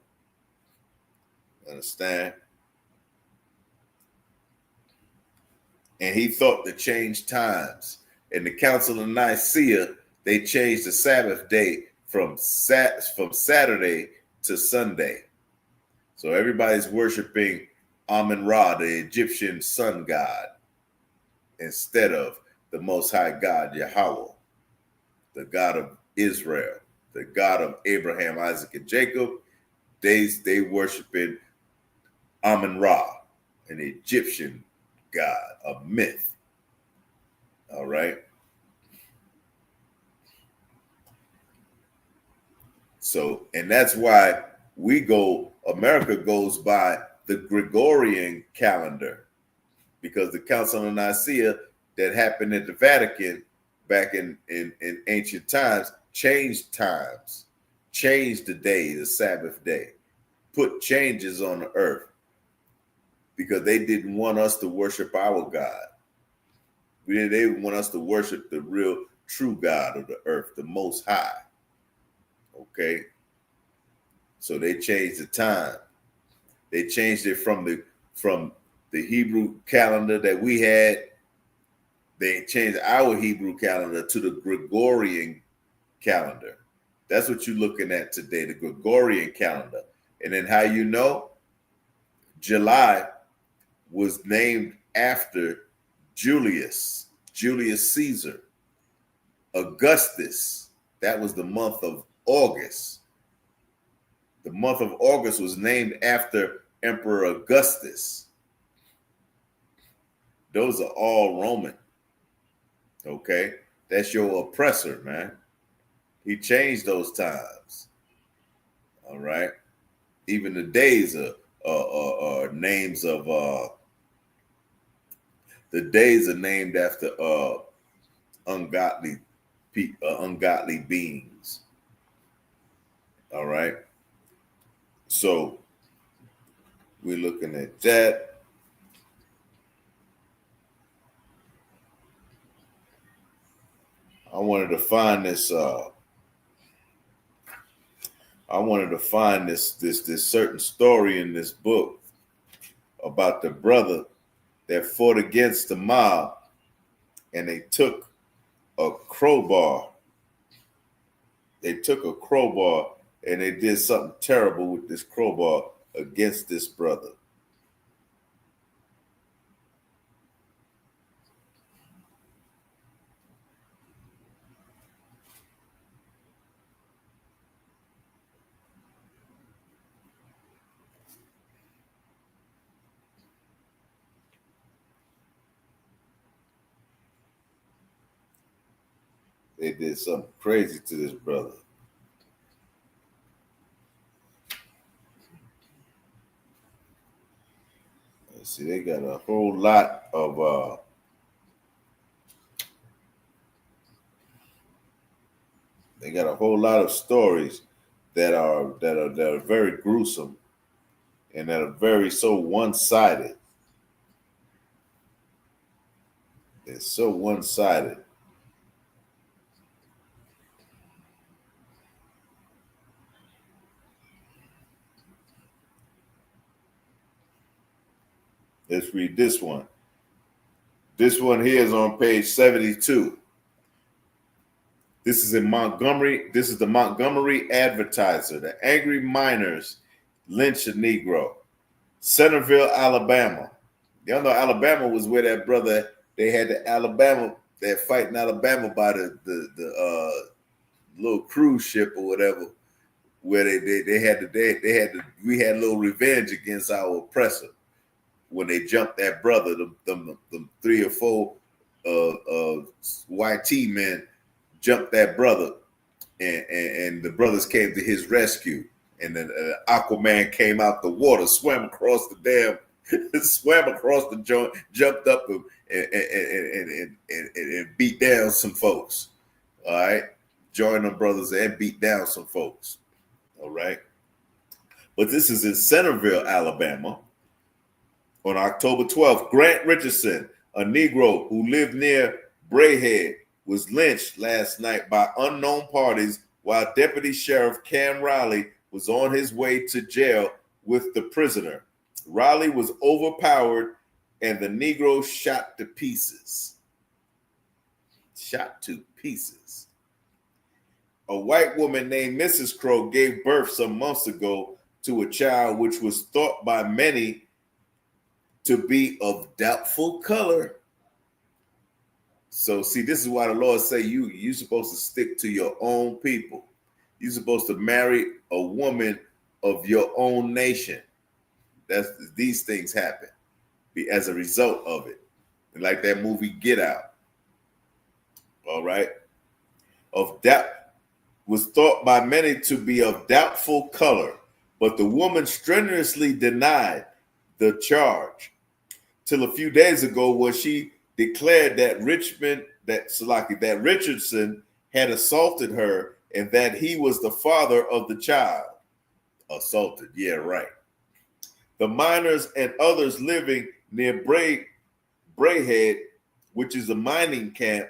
Understand? And he thought to change times. In the Council of Nicaea, they changed the Sabbath day from Saturday to Sunday. So everybody's worshiping Amun-Ra, the Egyptian sun god, instead of the Most High God, Yahweh, the God of Israel, the God of Abraham, Isaac, and Jacob. They worshiping Amun-Ra, an Egyptian god, a myth. All right. So, and that's why America goes by the Gregorian calendar, because the Council of Nicaea that happened at the Vatican back in ancient times changed times, changed the day, the Sabbath day, put changes on the earth, because they didn't want us to worship our God. They want us to worship the real true God of the earth, the Most High. Okay. So they changed the time. They changed it from the Hebrew calendar that we had. They changed our Hebrew calendar to the Gregorian calendar. That's what you're looking at today, the Gregorian calendar. And then how you know? July was named after Julius Caesar. Augustus, that was the month of August. The month of August was named after Emperor Augustus. Those are all Roman. Okay? That's your oppressor, man. He changed those times. All right? Even the days are names of the days are named after ungodly beings. All right? So we're looking at that. I wanted to find this this certain story in this book about the brother that fought against the mob, and they took a crowbar. They took a crowbar and they did something terrible with this crowbar against this brother. They did something crazy to this brother. Let's see, they got a whole lot of stories that are very gruesome and that are very so one-sided. It's so one-sided. Let's read this one. This one here is on page 72. This is in Montgomery. This is the Montgomery Advertiser. The angry miners lynch a Negro. Centerville, Alabama. Y'all know Alabama was where that brother, they had the Alabama, that fight in Alabama by the little cruise ship or whatever, where we had a little revenge against our oppressor when they jumped that brother. Them 3 or 4 YT men jumped that brother, and the brothers came to his rescue. And then Aquaman came out the water, swam across the joint, jumped up and beat down some folks. All right, joined them brothers and beat down some folks. All right, but this is in Centerville, Alabama. On October 12th, Grant Richardson, a Negro who lived near Brayhead, was lynched last night by unknown parties while Deputy Sheriff Cam Riley was on his way to jail with the prisoner. Riley was overpowered and the Negro shot to pieces. Shot to pieces. A white woman named Mrs. Crow gave birth some months ago to a child which was thought by many to be of doubtful color. So see, this is why the Lord say you're supposed to stick to your own people. You're supposed to marry a woman of your own nation. These things happen as a result of it. And like that movie Get Out. All right. Of doubt was thought by many to be of doubtful color, but the woman strenuously denied the charge. Till a few days ago, when she declared that Richardson had assaulted her and that he was the father of the child. Assaulted, yeah, right. The miners and others living near Brayhead, which is a mining camp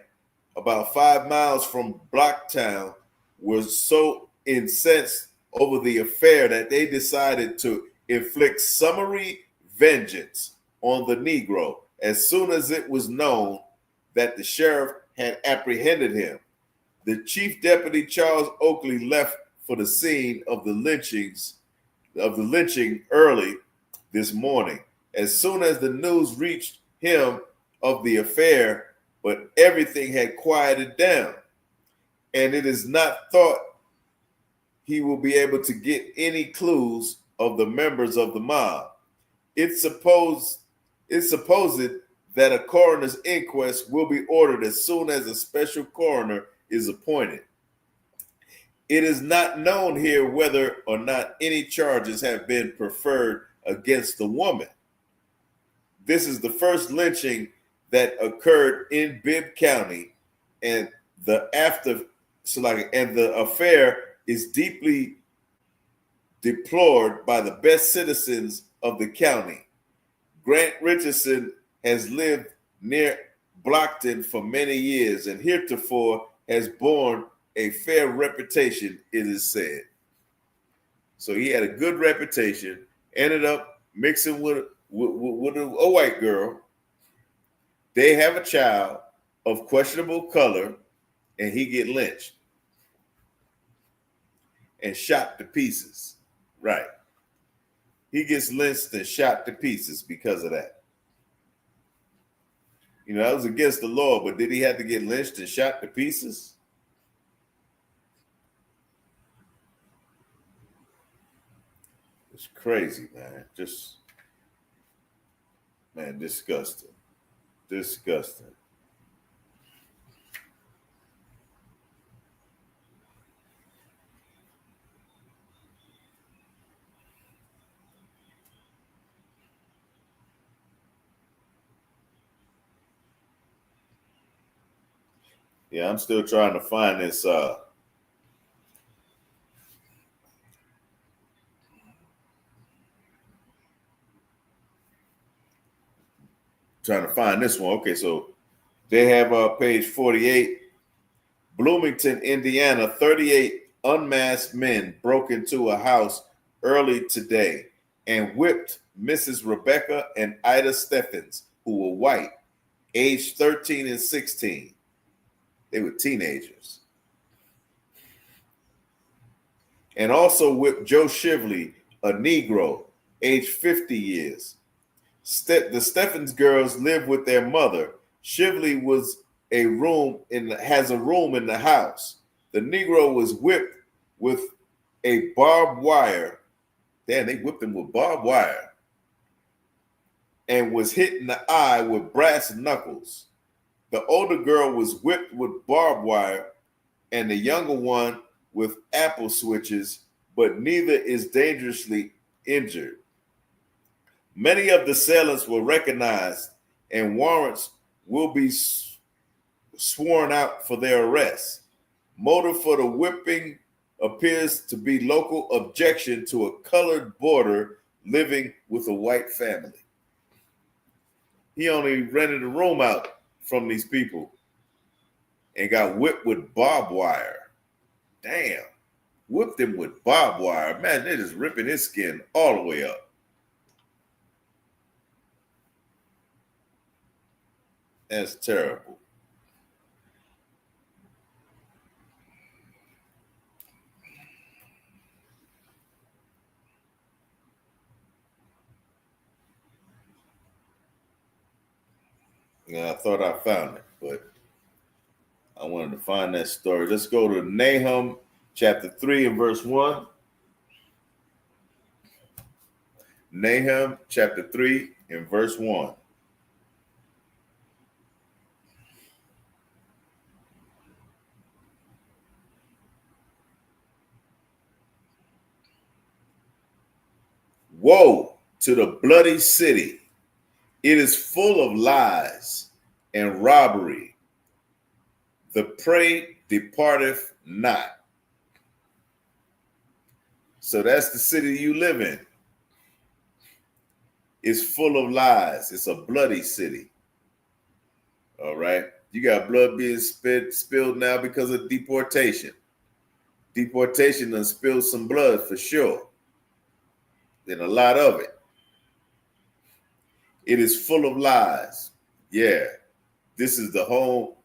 about 5 miles from Blocktown, were so incensed over the affair that they decided to inflict summary vengeance on the Negro as soon as it was known that the sheriff had apprehended him. The chief deputy, Charles Oakley, left for the scene of the lynching early this morning, as soon as the news reached him of the affair, but everything had quieted down, and it is not thought he will be able to get any clues of the members of the mob. It's supposed that a coroner's inquest will be ordered as soon as a special coroner is appointed. It is not known here whether or not any charges have been preferred against the woman. This is the first lynching that occurred in Bibb County, and the affair is deeply deplored by the best citizens of the county. Grant Richardson has lived near Blockton for many years and heretofore has borne a fair reputation, it is said. So he had a good reputation, ended up mixing with a white girl. They have a child of questionable color, and he get lynched and shot to pieces. Right. He gets lynched and shot to pieces because of that. You know, that was against the law, but did he have to get lynched and shot to pieces? It's crazy, man. Disgusting. Disgusting. Yeah, I'm still trying to find this one. Okay, so they have page 48. Bloomington, Indiana, 38 unmasked men broke into a house early today and whipped Mrs. Rebecca and Ida Steffens, who were white, aged 13 and 16. They were teenagers. And also whipped Joe Shively, a Negro, aged 50 years. The Steffens girls live with their mother. Shively has a room in the house. The Negro was whipped with a barbed wire. Damn, they whipped him with barbed wire. And was hit in the eye with brass knuckles. The older girl was whipped with barbed wire, and the younger one with apple switches, but neither is dangerously injured. Many of the assailants were recognized, and warrants will be sworn out for their arrest. Motive for the whipping appears to be local objection to a colored boarder living with a white family. He only rented a room out from these people and got whipped with barbed wire. Damn. Whipped him with barbed wire. Man, they're just ripping his skin all the way up. That's terrible. Yeah, I thought I found it, but I wanted to find that story. Let's go to Nahum chapter 3 and verse 1. Nahum chapter 3 and verse 1. Woe to the bloody city. It is full of lies and robbery. The prey departeth not. So that's the city you live in. It's full of lies. It's a bloody city. All right. You got blood being spilled now because of deportation. Deportation done spilled some blood for sure. And a lot of it. It is full of lies. Yeah. This is the whole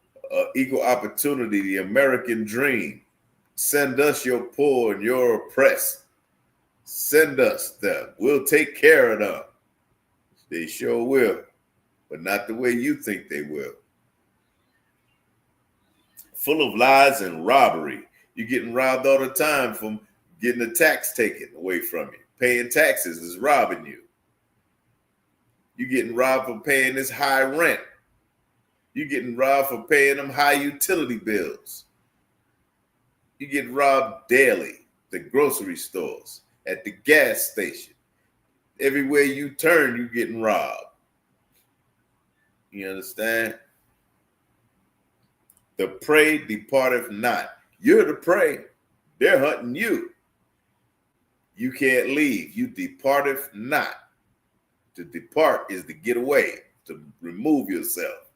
equal opportunity, the American dream. Send us your poor and your oppressed. Send us them. We'll take care of them. They sure will, but not the way you think they will. Full of lies and robbery. You're getting robbed all the time from getting the tax taken away from you. Paying taxes is robbing you. You're getting robbed for paying this high rent. You're getting robbed for paying them high utility bills. You get robbed daily. The grocery stores, at the gas station. Everywhere you turn, you're getting robbed. You understand? The prey departeth not. You're the prey. They're hunting you. You can't leave. You departeth not. To depart is to get away, to remove yourself,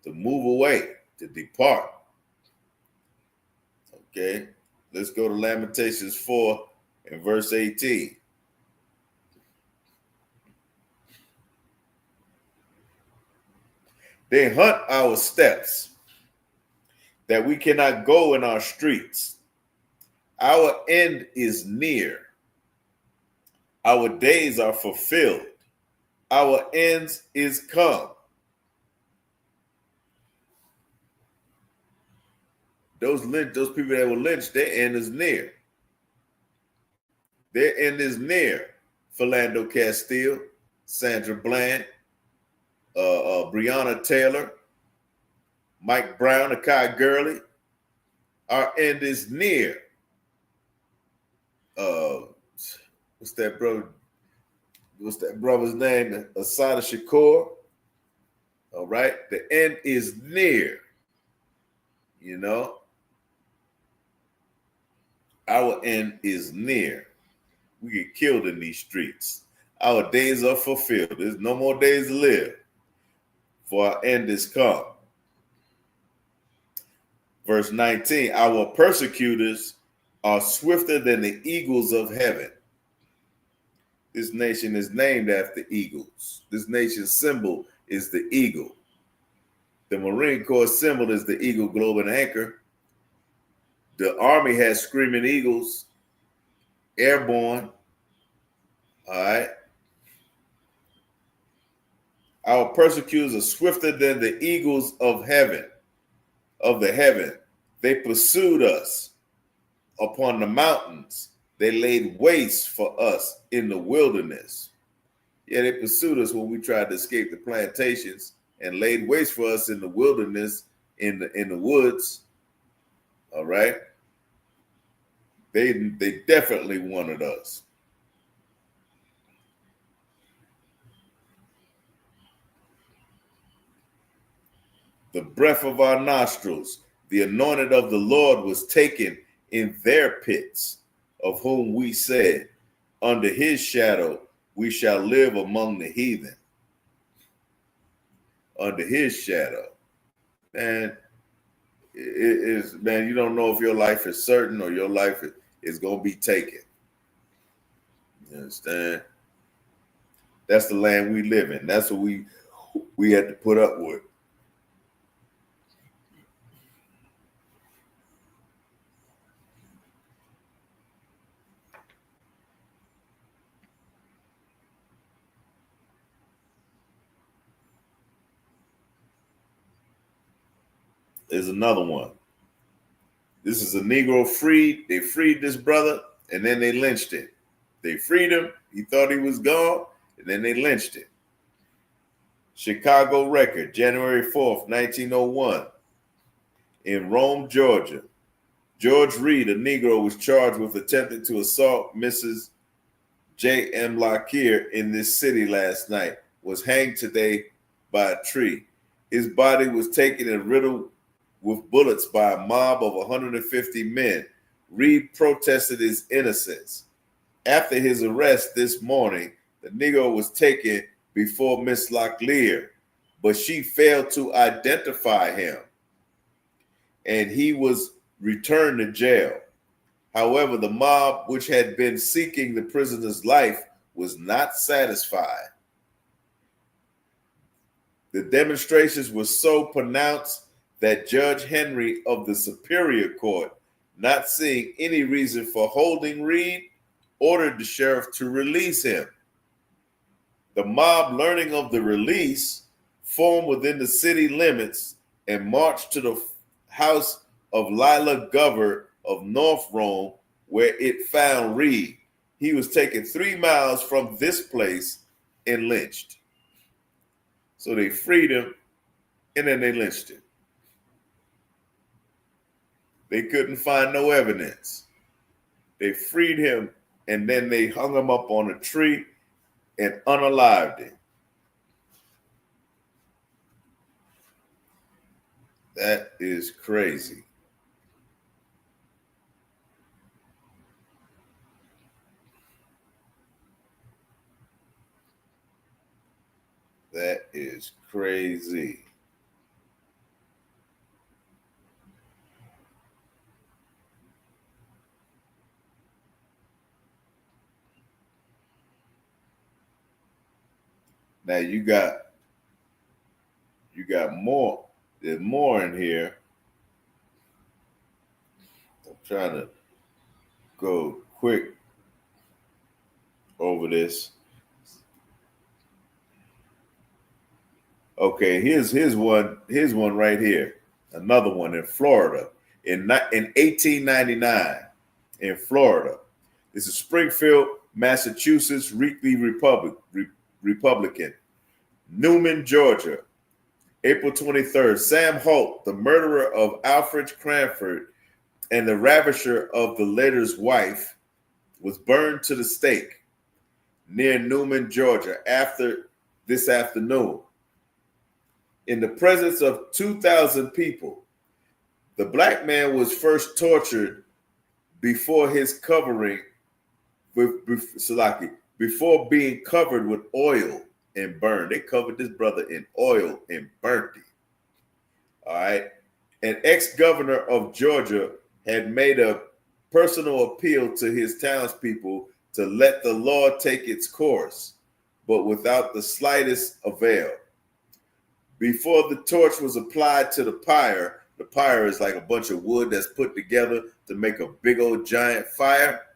to move away, to depart. Okay, let's go to Lamentations 4 and verse 18. They hunt our steps, that we cannot go in our streets. Our end is near. Our days are fulfilled. Our ends is come. Those people that were lynched, their end is near. Their end is near. Philando Castile, Sandra Bland, Breonna Taylor, Mike Brown, Akai Gurley. Our end is near. What's that brother? What's that brother's name? Asada Shakur. All right. The end is near. You know, our end is near. We get killed in these streets. Our days are fulfilled. There's no more days to live, for our end is come. Verse 19, our persecutors are swifter than the eagles of heaven. This nation is named after eagles. This nation's symbol is the eagle. The Marine Corps symbol is the eagle, globe, and anchor. The Army has screaming eagles, airborne. All right. Our persecutors are swifter than the eagles of heaven, of the heaven. They pursued us upon the mountains. They laid waste for us in the wilderness. Yeah, they pursued us when we tried to escape the plantations and laid waste for us in the wilderness, in the woods. All right. They definitely wanted us. The breath of our nostrils, the anointed of the Lord was taken in their pits, of whom we said, under his shadow we shall live among the heathen. Under his shadow. Man, it is, man, you don't know if your life is certain or your life is going to be taken. You understand? That's the land we live in. That's what we had to put up with. There's another one. This is a Negro freed. They freed this brother, and then they lynched him. They freed him. He thought he was gone, and then they lynched him. Chicago Record, January 4th, 1901. In Rome, Georgia. George Reed, a Negro, was charged with attempting to assault Mrs. J.M. Lockyer in this city last night, was hanged today by a tree. His body was taken and riddled with bullets by a mob of 150 men. Reed protested his innocence. After his arrest this morning, the Negro was taken before Miss Locklear, but she failed to identify him, and he was returned to jail. However, the mob, which had been seeking the prisoner's life, was not satisfied. The demonstrations were so pronounced that Judge Henry of the Superior Court, not seeing any reason for holding Reed, ordered the sheriff to release him. The mob, learning of the release, formed within the city limits and marched to the house of Lila Govert of North Rome, where it found Reed. He was taken 3 miles from this place and lynched. So they freed him, and then they lynched him. They couldn't find no evidence. They freed him, and then they hung him up on a tree and unalived him. That is crazy. That is crazy. Now you got more. There's more in here. I'm trying to go quick over this. Okay, here's one right here. Another one in Florida in 1899 in Florida. This is Springfield, Massachusetts Weekly Republican. Newman, Georgia, April 23rd. Sam Holt, the murderer of Alfred Cranford and the ravisher of the latter's wife, was burned to the stake near Newman, Georgia, this afternoon. In the presence of 2,000 people, the black man was first tortured before being covered with oil and burned. They covered this brother in oil and burnt him. All right. An ex-governor of Georgia had made a personal appeal to his townspeople to let the law take its course, but without the slightest avail. Before the torch was applied to the pyre is like a bunch of wood that's put together to make a big old giant fire.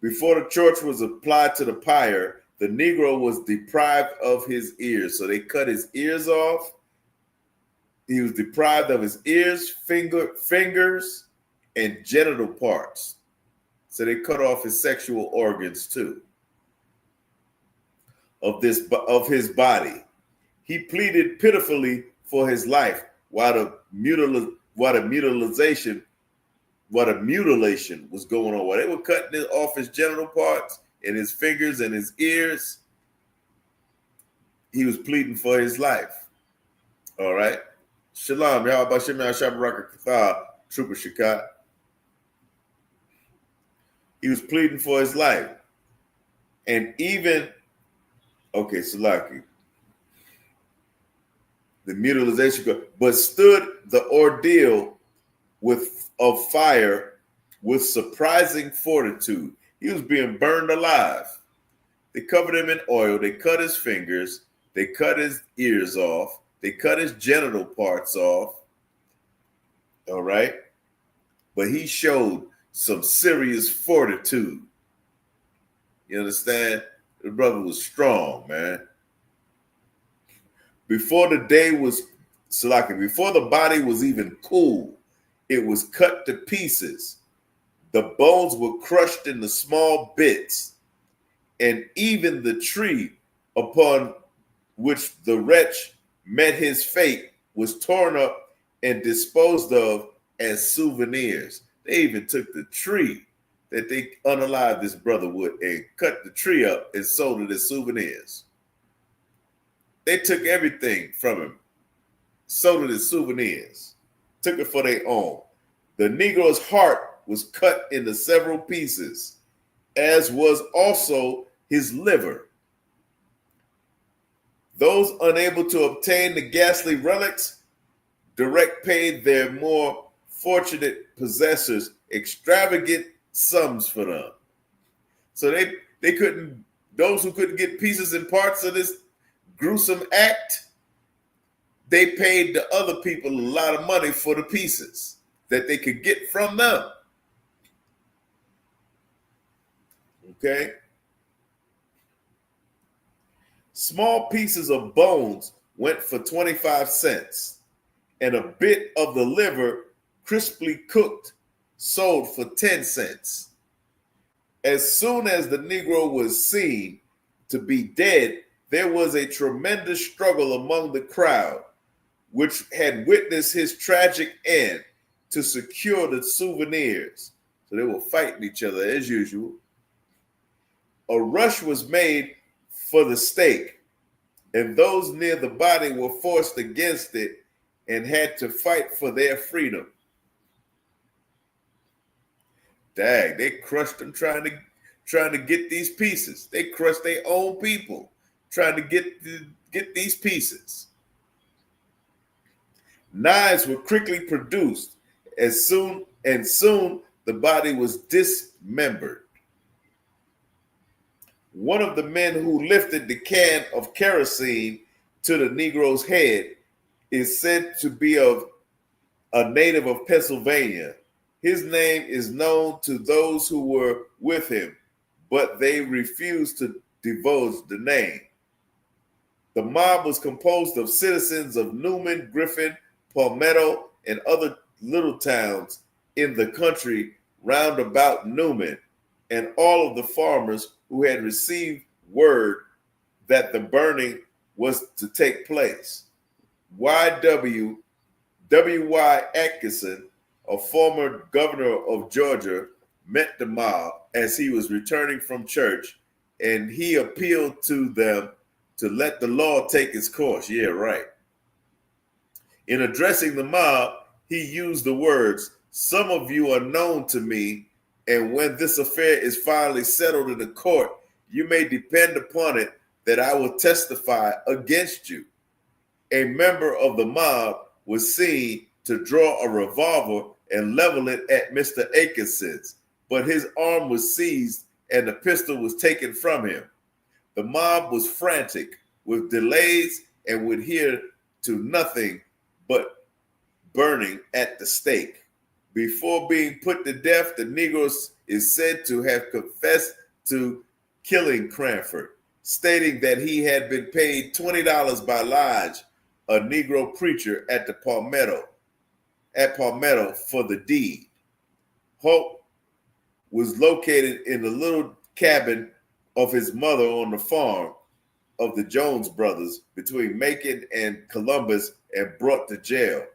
Before the torch was applied to the pyre, the Negro was deprived of his ears. So they cut his ears off. He was deprived of his ears, fingers, and genital parts. So they cut off his sexual organs too. Of his body. He pleaded pitifully for his life while the mutilation was going on. While they were cutting off his genital parts and his fingers and his ears, he was pleading for his life. All right. Shalom. Yahweh Bashem Shabaraka Kathar, Trooper Shakat. He was pleading for his life. And even, okay, Salaki. The mutilation, but stood the ordeal of fire with surprising fortitude. He was being burned alive. They covered him in oil. They cut his fingers. They cut his ears off. They cut his genital parts off. All right. But he showed some serious fortitude. You understand? The brother was strong, man. Before the body was even cool, it was cut to pieces. The bones were crushed into small bits, and even the tree upon which the wretch met his fate was torn up and disposed of as souvenirs. They even took the tree that they unalived this brother with and cut the tree up and sold it as souvenirs. They took everything from him, sold it as souvenirs, took it for their own. The Negro's heart was cut into several pieces, as was also his liver. Those unable to obtain the ghastly relics direct paid their more fortunate possessors extravagant sums for them. So they couldn't, those who couldn't get pieces and parts of this gruesome act, they paid the other people a lot of money for the pieces that they could get from them. Okay? Small pieces of bones went for 25 cents, and a bit of the liver, crisply cooked, sold for 10 cents. As soon as the Negro was seen to be dead, there was a tremendous struggle among the crowd, which had witnessed his tragic end, to secure the souvenirs. So they were fighting each other as usual. A rush was made for the stake, and those near the body were forced against it and had to fight for their freedom. Dang, they crushed them trying to get these pieces. They crushed their own people trying to get these pieces. Knives were quickly produced, soon the body was dismembered. One of the men who lifted the can of kerosene to the Negro's head is said to be a native of Pennsylvania. His name is known to those who were with him, but they refused to divulge the name. The mob was composed of citizens of Newman, Griffin, Palmetto, and other little towns in the country round about Newman, and all of the farmers who had received word that the burning was to take place. W.Y. Atkinson, a former governor of Georgia, met the mob as he was returning from church, and he appealed to them to let the law take its course. Yeah, right. In addressing the mob, he used the words, "Some of you are known to me, and when this affair is finally settled in the court, you may depend upon it that I will testify against you." A member of the mob was seen to draw a revolver and level it at Mr. Atkinson's, but his arm was seized and the pistol was taken from him. The mob was frantic with delays and would hear to nothing but burning at the stake. Before being put to death, the Negro is said to have confessed to killing Cranford, stating that he had been paid $20 by Lodge, a Negro preacher at Palmetto for the deed. Hope was located in the little cabin of his mother on the farm of the Jones brothers between Macon and Columbus and brought to jail.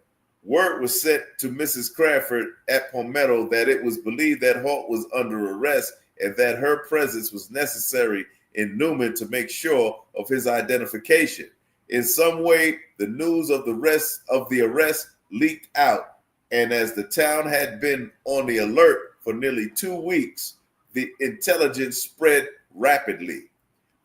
Word was sent to Mrs. Cranford at Palmetto that it was believed that Holt was under arrest and that her presence was necessary in Newman to make sure of his identification. In some way, the news of the arrest leaked out, and as the town had been on the alert for nearly 2 weeks, the intelligence spread rapidly.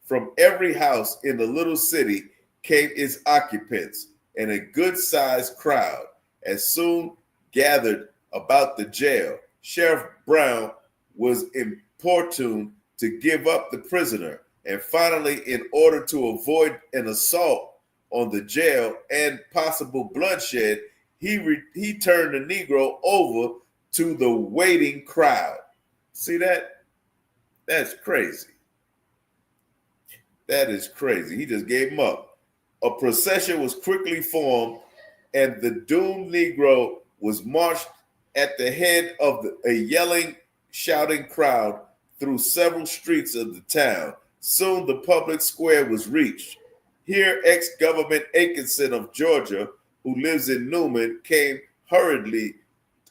From every house in the little city came its occupants, and a good-sized crowd as soon gathered about the jail. Sheriff Brown was importuned to give up the prisoner, and finally, in order to avoid an assault on the jail and possible bloodshed, he turned the Negro over to the waiting crowd. See that? That's crazy. That is crazy. He just gave him up. A procession was quickly formed, and the doomed Negro was marched at the head of a yelling, shouting crowd through several streets of the town. Soon the public square was reached. Here, ex-government Atkinson of Georgia, who lives in Newman, came hurriedly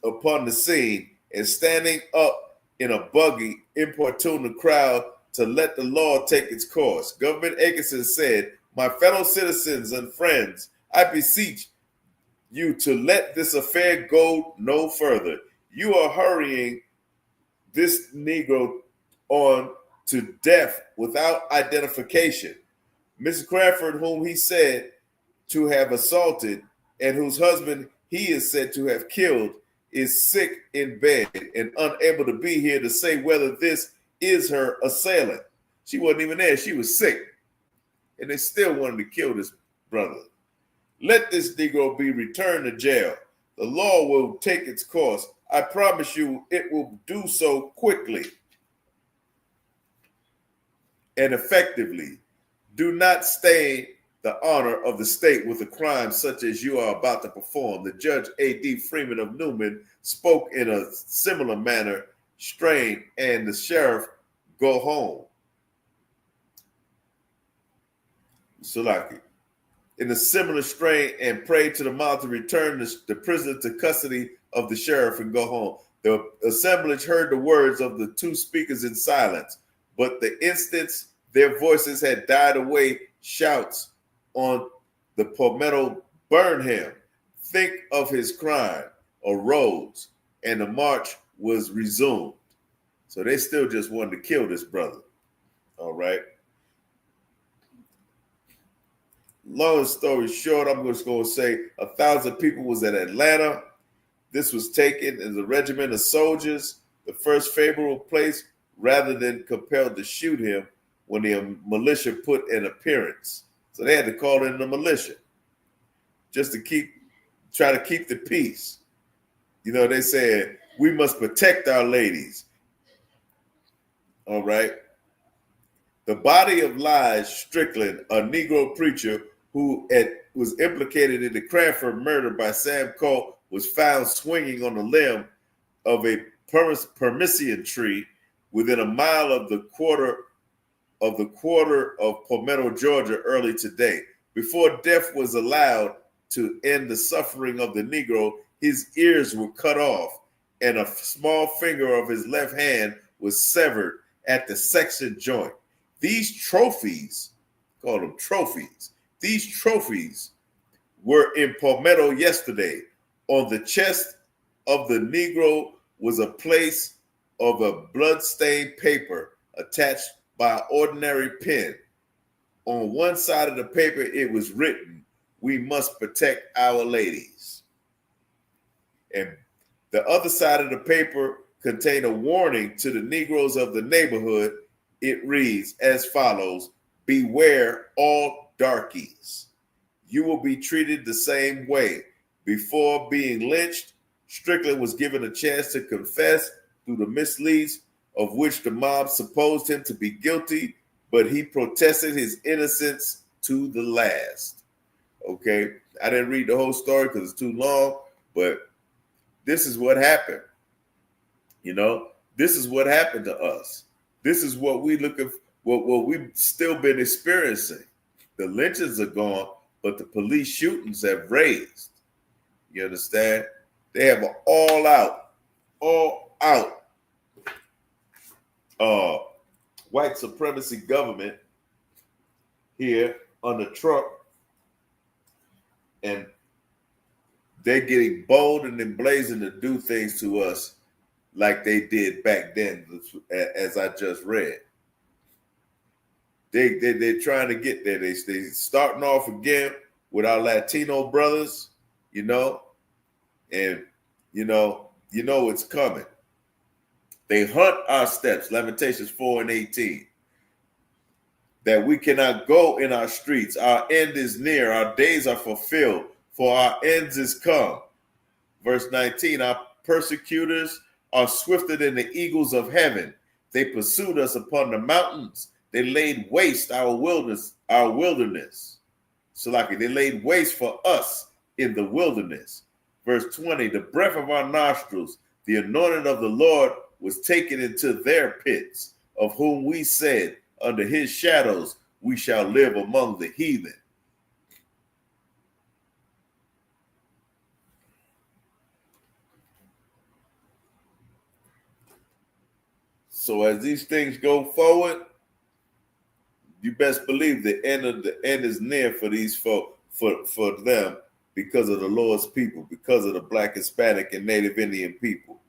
upon the scene and, standing up in a buggy, importuned the crowd to let the law take its course. Governor Atkinson said, "My fellow citizens and friends, I beseech you to let this affair go no further. You are hurrying this Negro on to death without identification. Mrs. Crawford, whom he said to have assaulted and whose husband he is said to have killed, is sick in bed and unable to be here to say whether this is her assailant." She wasn't even there. She was sick. And they still wanted to kill this brother. "Let this Negro be returned to jail. The law will take its course. I promise you it will do so quickly and effectively. Do not stain the honor of the state with a crime such as you are about to perform." The Judge A.D. Freeman of Newman spoke in a similar manner, strain, and the sheriff go home. Sulaki. In a similar strain, and prayed to the mouth to return the prisoner to custody of the sheriff and go home. The assemblage heard the words of the two speakers in silence, but the instant their voices had died away, shouts on the palmetto, "Burn him, think of his crime," arose, and the march was resumed. So they still just wanted to kill this brother. All right. Long story short, I'm just going to say 1,000 people was at Atlanta. This was taken as a regiment of soldiers, the first favorable place, rather than compelled to shoot him when the militia put an appearance. So they had to call in the militia just to try to keep the peace. You know, they said, "We must protect our ladies." All right. The body of Lige Strickland, a Negro preacher who was implicated in the Cranford murder by Sam Colt, was found swinging on the limb of a permission tree within a mile of the quarter of Palmetto, Georgia, early today. Before death was allowed to end the suffering of the Negro, his ears were cut off, and a small finger of his left hand was severed at the section joint. These trophies, call them trophies, these trophies were in Palmetto yesterday. On the chest of the Negro was a place of a blood-stained paper attached by an ordinary pen. On one side of the paper, it was written, "We must protect our ladies." And the other side of the paper contained a warning to the Negroes of the neighborhood. It reads as follows: "Beware all darkies. You will be treated the same way." Before being lynched, Strickland was given a chance to confess through the misleads of which the mob supposed him to be guilty, but he protested his innocence to the last. Okay, I didn't read the whole story because it's too long, but this is what happened. You know, this is what happened to us. This is what we look at, what we've still been experiencing. The lynchings are gone, but the police shootings have raised. You understand? They have an all out white supremacy government here under Trump, and they're getting bold and emblazoned to do things to us like they did back then, as I just read. They're trying to get there. They starting off again with our Latino brothers, you know, and you know it's coming. They hunt our steps, Lamentations 4:18. That we cannot go in our streets. Our end is near. Our days are fulfilled, for our ends is come. Verse 19, our persecutors are swifter than the eagles of heaven. They pursued us upon the mountains. They laid waste our wilderness. Salaki, they laid waste for us in the wilderness. Verse 20, the breath of our nostrils, the anointing of the Lord was taken into their pits, of whom we said, under his shadows we shall live among the heathen. So as these things go forward, you best believe the end is near for these folk, for them, because of the Lord's people, because of the Black, Hispanic, and Native Indian people,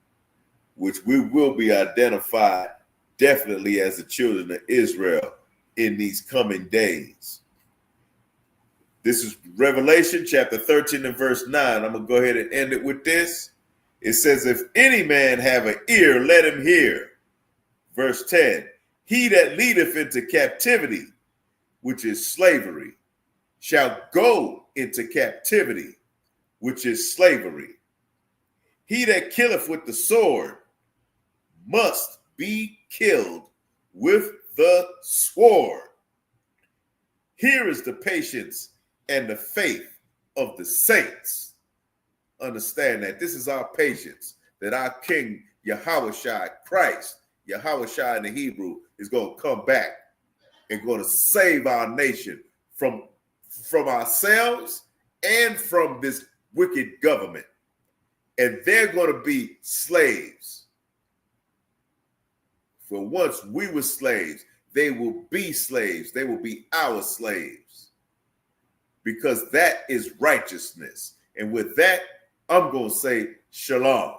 which we will be identified definitely as the children of Israel in these coming days. This is Revelation chapter 13 and verse 9. I'm going to go ahead and end it with this. It says, if any man have an ear, let him hear. Verse 10, he that leadeth into captivity, which is slavery, shall go into captivity, which is slavery. He that killeth with the sword must be killed with the sword. Here is the patience and the faith of the saints. Understand that this is our patience, that our King Yahushua Christ, Yahushua in the Hebrew, is going to come back and going to save our nation from ourselves and from this wicked government. And they're going to be slaves. For once we were slaves, they will be slaves. They will be our slaves. Because that is righteousness. And with that, I'm going to say shalom.